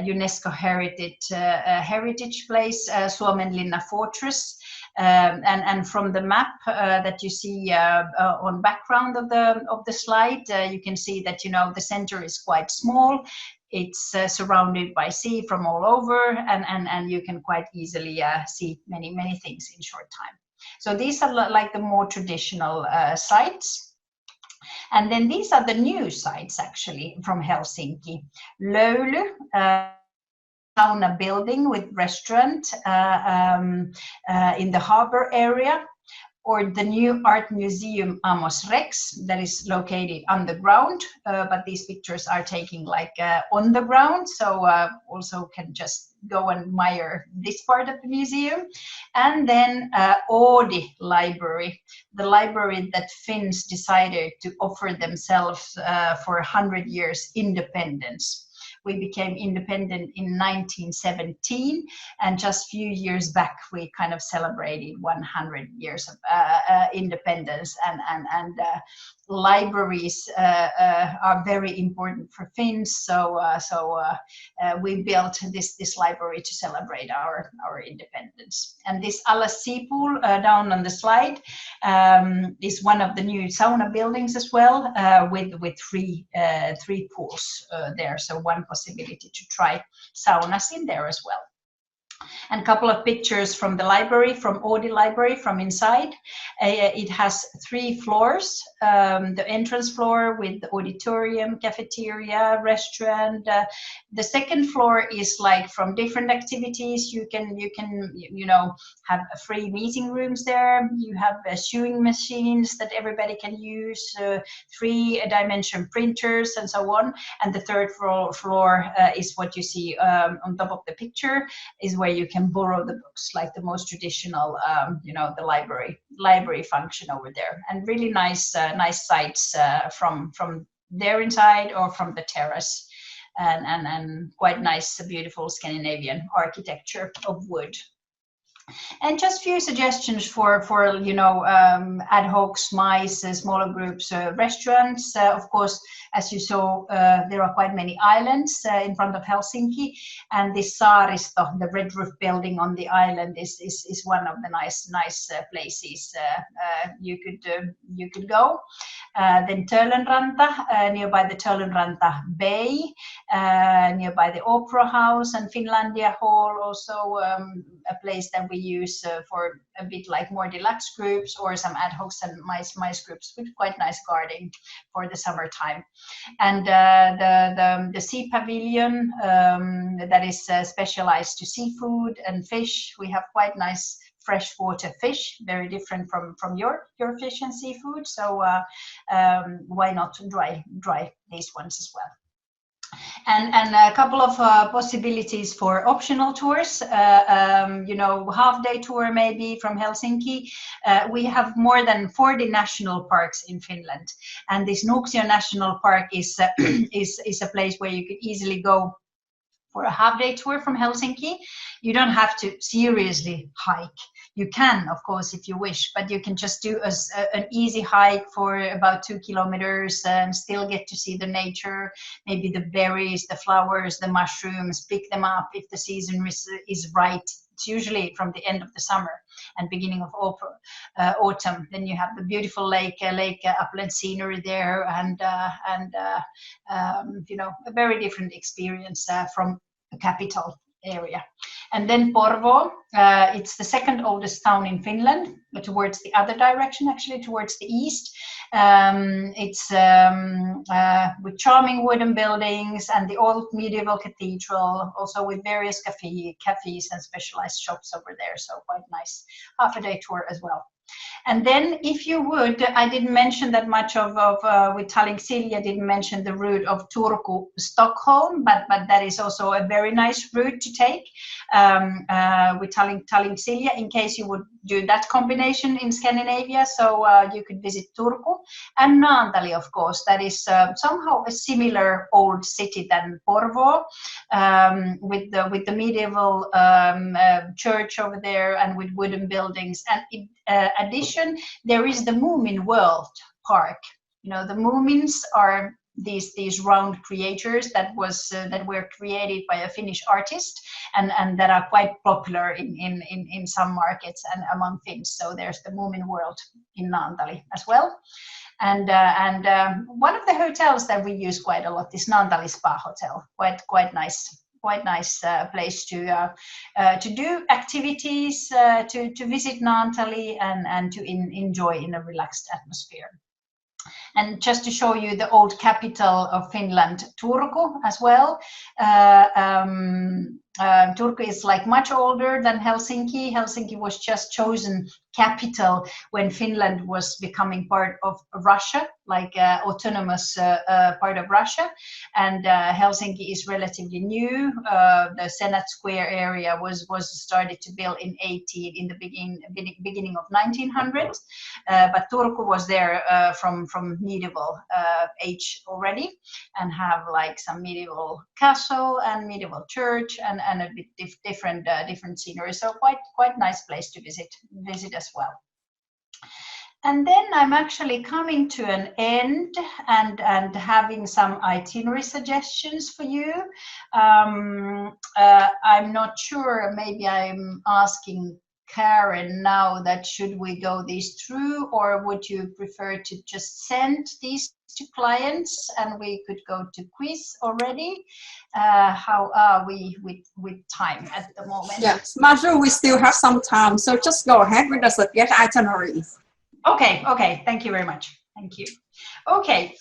UNESCO heritage place, Suomenlinna Fortress. And from the map that you see on background of the slide, you can see that the center is quite small. It's surrounded by sea from all over, and you can quite easily see many things in short time. So these are like the more traditional sites. And then these are the new sites actually from Helsinki. Löyly, sauna building with restaurant in the harbor area, or the new art museum Amos Rex that is located underground, but these pictures are taken like on the ground, so also can just go and admire this part of the museum. And then Oodi Library, the library that Finns decided to offer themselves for 100 years independence, We became independent in 1917, and just few years back we kind of celebrated 100 years of independence, and libraries are very important for Finns, so we built this library to celebrate our independence. And this Alas Sea Pool down on the slide is one of the new sauna buildings as well, with three pools there, so one possibility to try saunas in there as well. And a couple of pictures from the library, from Oodi Library, from inside. It has 3 floors. The entrance floor with the auditorium, cafeteria, restaurant. The second floor is like from different activities. You can have free meeting rooms there. You have shoeing machines that everybody can use, 3-dimension printers, and so on. And the third floor is what you see on top of the picture, is where you can borrow the books, like the most traditional, the library function over there, and really nice sights from there inside or from the terrace, and quite nice, beautiful Scandinavian architecture of wood. And just few suggestions for ad hoc, mice, smaller groups, restaurants. Of course, as you saw, there are quite many islands in front of Helsinki, and this Saaristo, the red roof building on the island, is one of the nice places you could go. Then Töölönranta, nearby the Töölönranta Bay, nearby the Opera House, and Finlandia Hall, also a place that we use for a bit like more deluxe groups or some ad hocs and mice groups, with quite nice gardening for the summertime. And the sea pavilion that is specialized to seafood and fish. We have quite nice freshwater fish, very different from your fish and seafood. So why not dry these ones as well? And a couple of possibilities for optional tours, half-day tour maybe from Helsinki. We have more than 40 national parks in Finland, and this Nuuksio National Park is a place where you could easily go for a half-day tour from Helsinki. You don't have to seriously hike. You can, of course, if you wish, but you can just do an easy hike for about 2 kilometers and still get to see the nature, maybe the berries, the flowers, the mushrooms, pick them up if the season is right. It's usually from the end of the summer and beginning of autumn. Then you have the beautiful lake upland scenery there, and a very different experience from the capital area. And then Porvoo, it's the second oldest town in Finland, but towards the other direction, actually towards the east. It's with charming wooden buildings and the old medieval cathedral, also with various cafes and specialized shops over there. So quite nice half-a-day tour as well. And then, if you would, I didn't mention that much with Tallink Silja, didn't mention the route of Turku, Stockholm, but that is also a very nice route to take with Tallink Silja, in case you would do that combination in Scandinavia. So you could visit Turku and Naantali, of course. That is somehow a similar old city than Porvoo, with the medieval church over there and with wooden buildings. And in addition, there is the Moomin World Park. The Moomins are these round creatures that were created by a Finnish artist, and that are quite popular in some markets and among Finns. So there's the Moomin World in Naantali as well. And one of the hotels that we use quite a lot is Naantali Spa Hotel. Quite nice place to do activities, to visit Naantali and to enjoy in a relaxed atmosphere. And just to show you the old capital of Finland, Turku as well. Turku is like much older than Helsinki. Helsinki was just chosen capital when Finland was becoming part of Russia, like autonomous part of Russia. And Helsinki is relatively new. The Senate Square area was started to build in the beginning of 1900s. But Turku was there from medieval age already, and have like some medieval castle and medieval church and a bit different scenery. So quite nice place to visit as well. And then I'm actually coming to an end and having some itinerary suggestions for you. I'm not sure, maybe I'm asking Karen now that should we go these through, or would you prefer to just send these to clients and we could go to quiz already? How are we with time at the moment? Yes, Maju, we still have some time, so just go ahead with the subject itineraries. Okay, thank you very much. Thank you. Okay,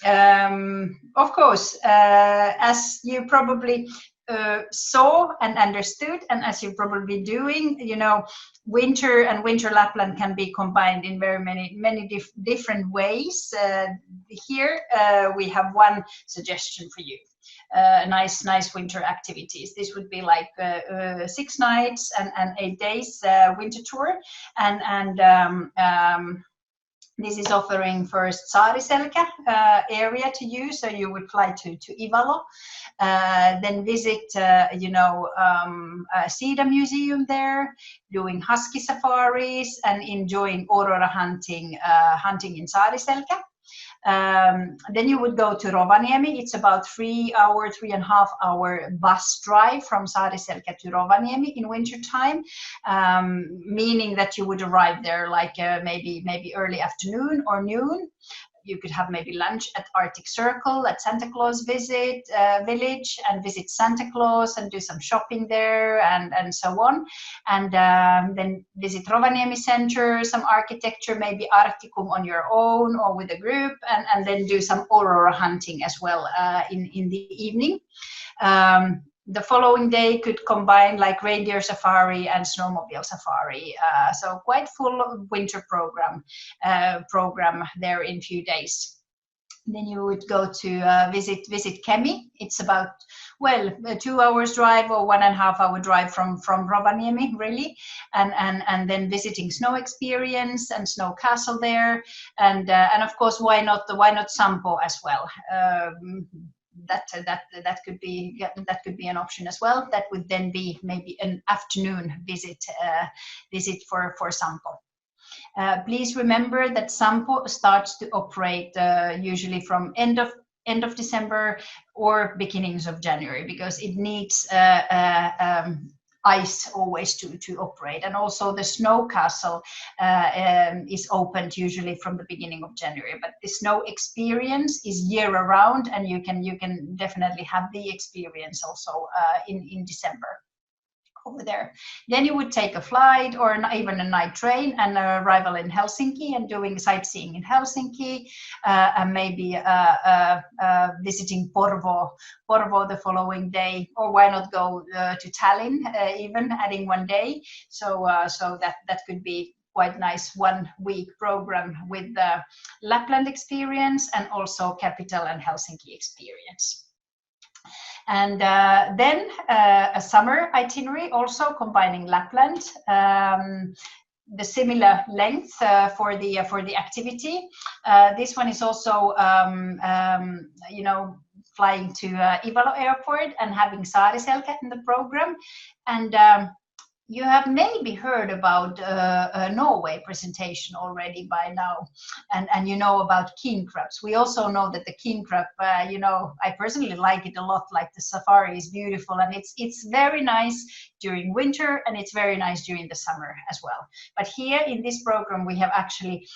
of course, as you probably saw and understood, and as you're probably doing, you know, winter and winter Lapland can be combined in very many different ways. Here we have one suggestion for you. Nice winter activities. This would be like 6 nights and 8 days winter tour, and this is offering first SAARISELKA area to you, so you would fly to Ivalo, then visit, Sida Museum there, doing husky safaris, and enjoying AURORA hunting in SAARISELKA. Then you would go to Rovaniemi. It's about 3.5 hour bus drive from SAARISELKA to Rovaniemi in winter time, meaning that you would arrive there like maybe early afternoon or noon. You could have maybe lunch at Arctic Circle, at Santa Claus village, and visit Santa Claus and do some shopping there and so on. And then visit Rovaniemi Center, some architecture, maybe Arktikum on your own or with a group, and then do some AURORA hunting as well in the evening. The following day could combine like reindeer safari and snowmobile safari. So quite full winter program there in few days. Then you would go to visit KEMI. It's about, well, a 2 hours drive or 1.5 hour drive from Rovaniemi, really, and then visiting snow experience and snow castle there, and of course why not SAMPO as well. That could be an option as well. That would then be maybe an afternoon visit for SAMPO. Please remember that SAMPO starts to operate usually from end of December or beginnings of January, because it needs ice always to operate, and also the snow castle is opened usually from the beginning of January, but the snow experience is year round, and you can definitely have the experience also in December over there. Then you would take a flight or even a night train and arrival in Helsinki and doing sightseeing in Helsinki, and maybe visiting Porvoo the following day, or why not go to Tallinn, even adding 1 day. So that could be quite nice 1 week program with the Lapland experience and also capital and Helsinki experience. And then a summer itinerary also combining Lapland, the similar length for the activity. This one is also flying to Ivalo airport and having SAARISELKA in the program. And you have maybe heard about a Norway presentation already by now, and you know about king crabs. We also know that the king crab, I personally like it a lot. Like the safari is beautiful, and it's very nice during winter, and it's very nice during the summer as well. But here in this program, we have actually,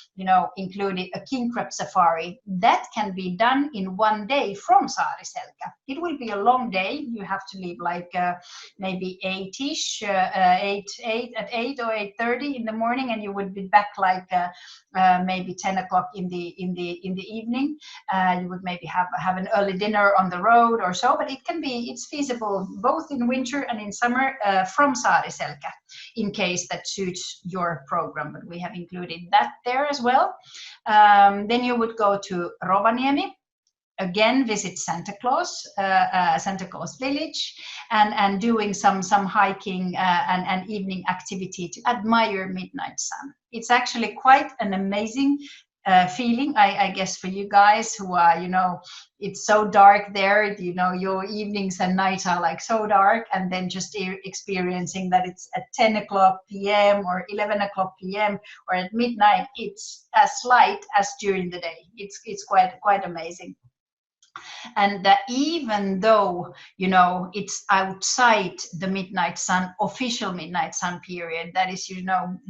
included a king crab safari that can be done in 1 day from SAARISELKA. It will be a long day. You have to leave like maybe 8-ish. 8 or 8:30 in the morning, and you would be back like maybe 10 o'clock in the evening. You would maybe have an early dinner on the road or so, but it's feasible both in winter and in summer from SAARISELKA, in case that suits your program. But we have included that there as well. Then you would go to Rovaniemi. Again, visit Santa Claus village, and doing some hiking and evening activity to admire midnight sun. It's actually quite an amazing feeling, I guess, for you guys who are, it's so dark there, your evenings and nights are like so dark, and then just experiencing that it's at 10 o'clock p.m. or 11 o'clock p.m. or at midnight, it's as light as during the day. It's quite amazing. And even though, it's outside the midnight sun, official midnight sun period, that is,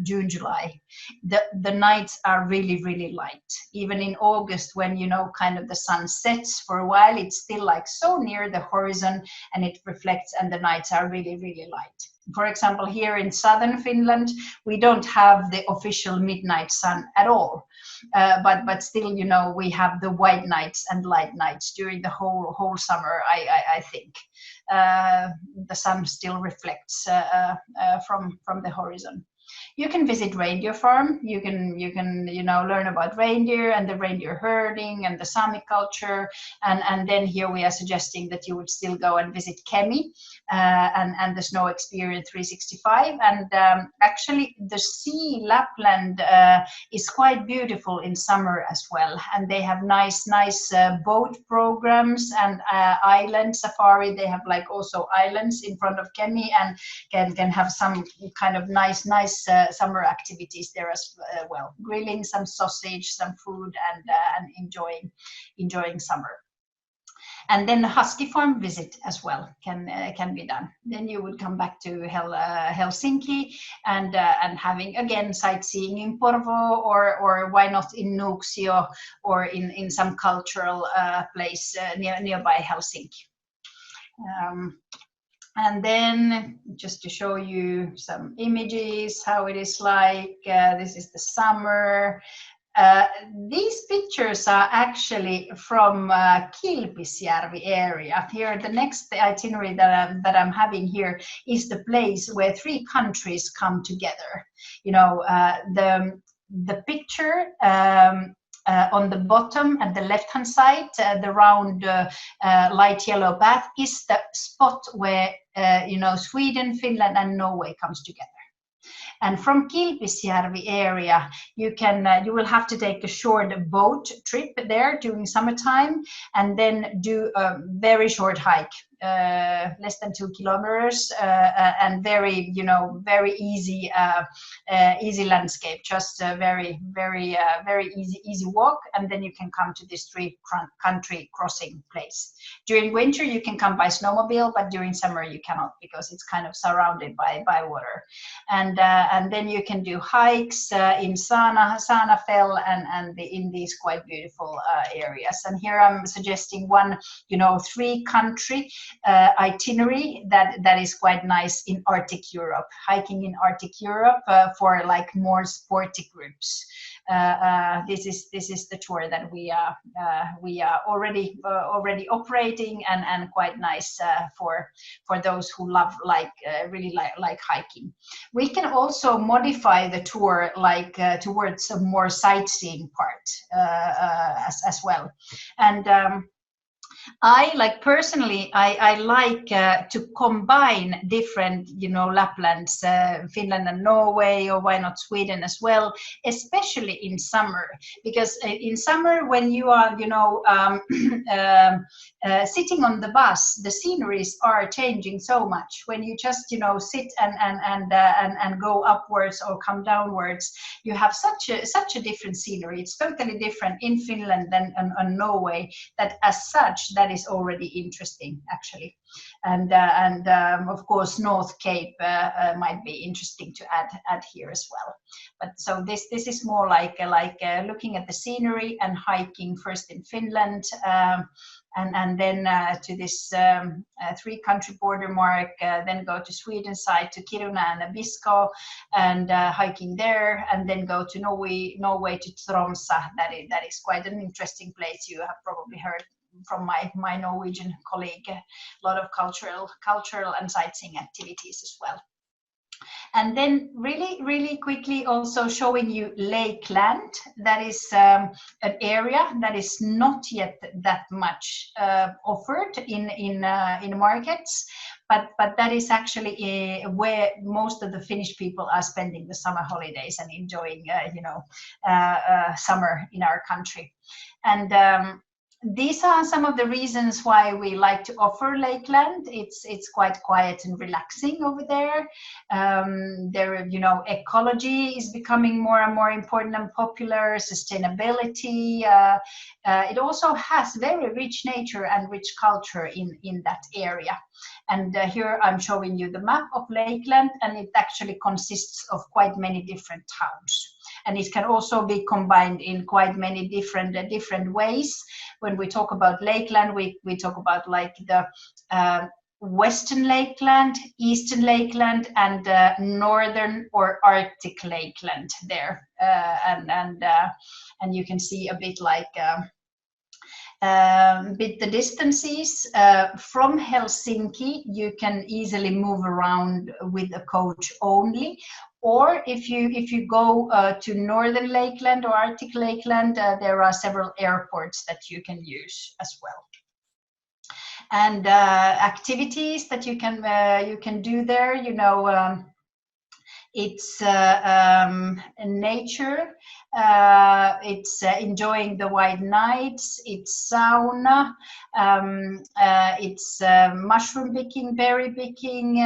June, July, the nights are really, really light. Even in August, when, kind of the sun sets for a while, it's still like so near the horizon, and it reflects, and the nights are really, really light. For example, here in southern Finland, we don't have the official midnight sun at all. But still, we have the white nights and light nights during the whole summer. I think the sun still reflects from the horizon. You can visit reindeer farm. You can learn about reindeer and the reindeer herding and the Sami culture. And then here we are suggesting that you would still go and visit KEMI and the Snow Experience 365. And actually, the sea Lapland is quite beautiful in summer as well. And they have nice boat programs and island safari. They have like also islands in front of KEMI, and can have some kind of nice summer activities there as well, grilling some sausage, some food, and enjoying summer. And then the husky farm visit as well can be done. Then you would come back to Helsinki and having again sightseeing in Porvoo, or why not in Nuuksio, or in some cultural place nearby Helsinki. And then just to show you some images, how it is like, this is the summer. These pictures are actually from Kilpisjärvi area. Here, the next itinerary that I'm having here is the place where 3 countries come together. The picture on the bottom at the left-hand side, the round light yellow path is the spot where Sweden, Finland, and Norway comes together. And from Kilpisjärvi area, you will have to take a short boat trip there during summertime, and then do a very short hike, less than 2 kilometers, and very easy landscape, just a very easy walk, and then you can come to this 3-country crossing place. During winter you can come by snowmobile, but during summer you cannot, because it's kind of surrounded by water. And then you can do hikes in Saanafell and in these quite beautiful areas. And here I'm suggesting one 3-country itinerary that is quite nice in Arctic Europe, hiking in Arctic Europe for like more sporty groups. This is the tour that we are already operating, and quite nice for those who love really like hiking. We can also modify the tour towards a more sightseeing part as well. And I personally like to combine different Laplands, Finland and Norway, or why not Sweden as well, especially in summer, because in summer when you are sitting on the bus, the sceneries are changing so much. When you just sit and go upwards or come downwards, you have such a different scenery. It's totally different in Finland than in Norway, that as such that is already interesting actually. And of course North Cape might be interesting to add here as well. But so this is more like looking at the scenery and hiking first in Finland, and then to this 3-country border mark, then go to Sweden side to Kiruna and Abisko, and hiking there, and then go to Norway to Tromsø. That is quite an interesting place. You have probably heard from my Norwegian colleague, a lot of cultural and sightseeing activities as well. And then really quickly also showing you Lakeland. That is an area that is not yet that much offered in markets, but that is actually where most of the Finnish people are spending the summer holidays and enjoying summer in our country. And these are some of the reasons why we like to offer Lakeland. It's quite quiet and relaxing over there. There, ecology is becoming more and more important and popular. Sustainability. It also has very rich nature and rich culture in that area. And here I'm showing you the map of Lakeland, and it actually consists of quite many different towns. And it can also be combined in quite many different ways. When we talk about Lakeland, we talk about like the Western Lakeland, Eastern Lakeland, and Northern or Arctic Lakeland there. And you can see a bit like the distances. From Helsinki, you can easily move around with a coach only. Or if you go to Northern Lakeland or Arctic Lakeland, there are several airports that you can use as well. And activities that you can do there, it's nature, it's enjoying the white nights, it's sauna, it's mushroom picking, berry picking,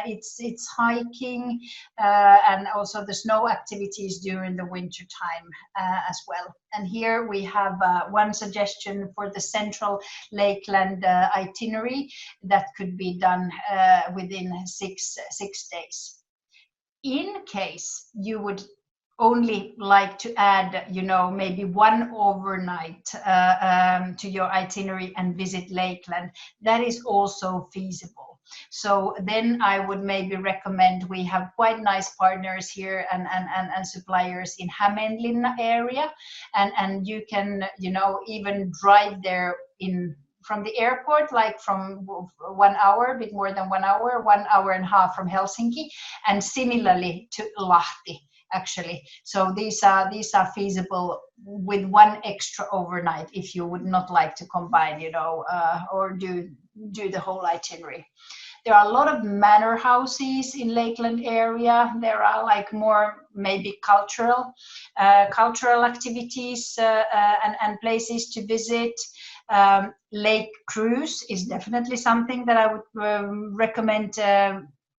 it's hiking, and also the snow activities during the winter time as well. And here we have one suggestion for the central Lakeland itinerary that could be done within six days. In case you would only like to add, maybe one overnight to your itinerary and visit Lakeland, that is also feasible. So then I would maybe recommend, we have quite nice partners here and suppliers in Hämeenlinna area, and you can, even drive there from the airport, like from 1 hour, a bit more than 1 hour, 1 hour and a half from Helsinki, and similarly to Lahti, actually. So these are feasible with one extra overnight if you would not like to combine, or do the whole itinerary. There are a lot of manor houses in Lakeland area. There are like more maybe cultural activities and places to visit. Lake cruise is definitely something that I would recommend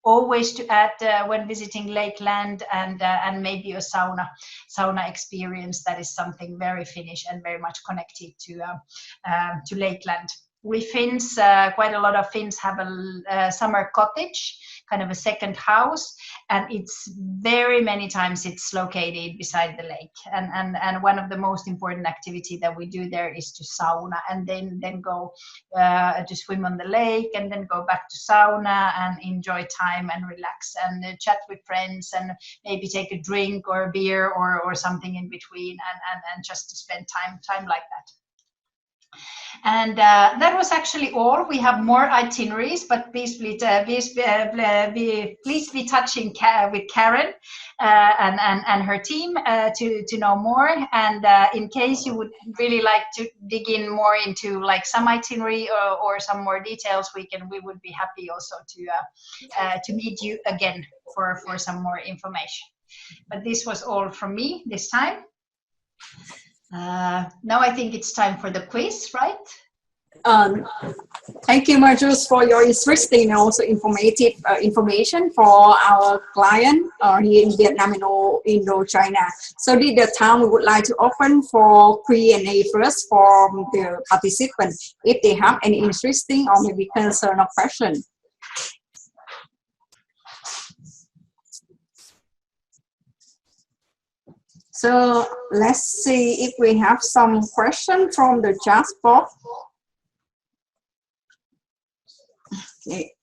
always to add when visiting Lakeland, and maybe a sauna experience. That is something very Finnish and very much connected to Lakeland. We Finns, quite a lot of Finns have a summer cottage, kind of a second house, and it's very many times it's located beside the lake. And one of the most important activity that we do there is to sauna, and then go to swim on the lake, and then go back to sauna and enjoy time and relax and chat with friends, and maybe take a drink or a beer or something in between, and just to spend time like that. And that was actually all. We have more itineraries, but please be touching with Karen and her team to know more. And in case you would really like to dig in more into like some itinerary or some more details, we would be happy also to meet you again for some more information. But this was all from me this time. Now I think it's time for the quiz, right? Thank you, Marjus, for your interesting and also informative information for our client here in Vietnam and Indochina. So this is the time we would like to open for Q&A first from the participants, if they have any interesting or maybe concern or question. So let's see if we have some question from the chat box. Okay.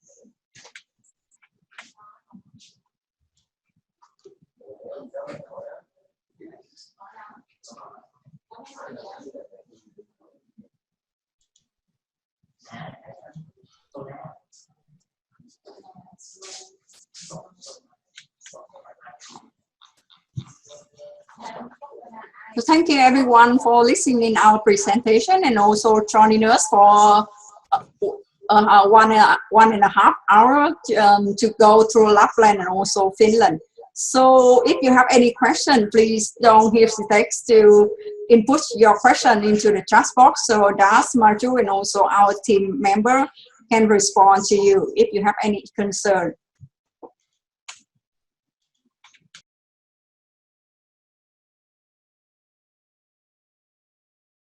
So thank you everyone for listening in our presentation and also joining us for 1.5 hours to go through Lapland and also Finland. So if you have any question, please don't hesitate to input your question into the chat box. So Das, Marju, and also our team member can respond to you if you have any concern.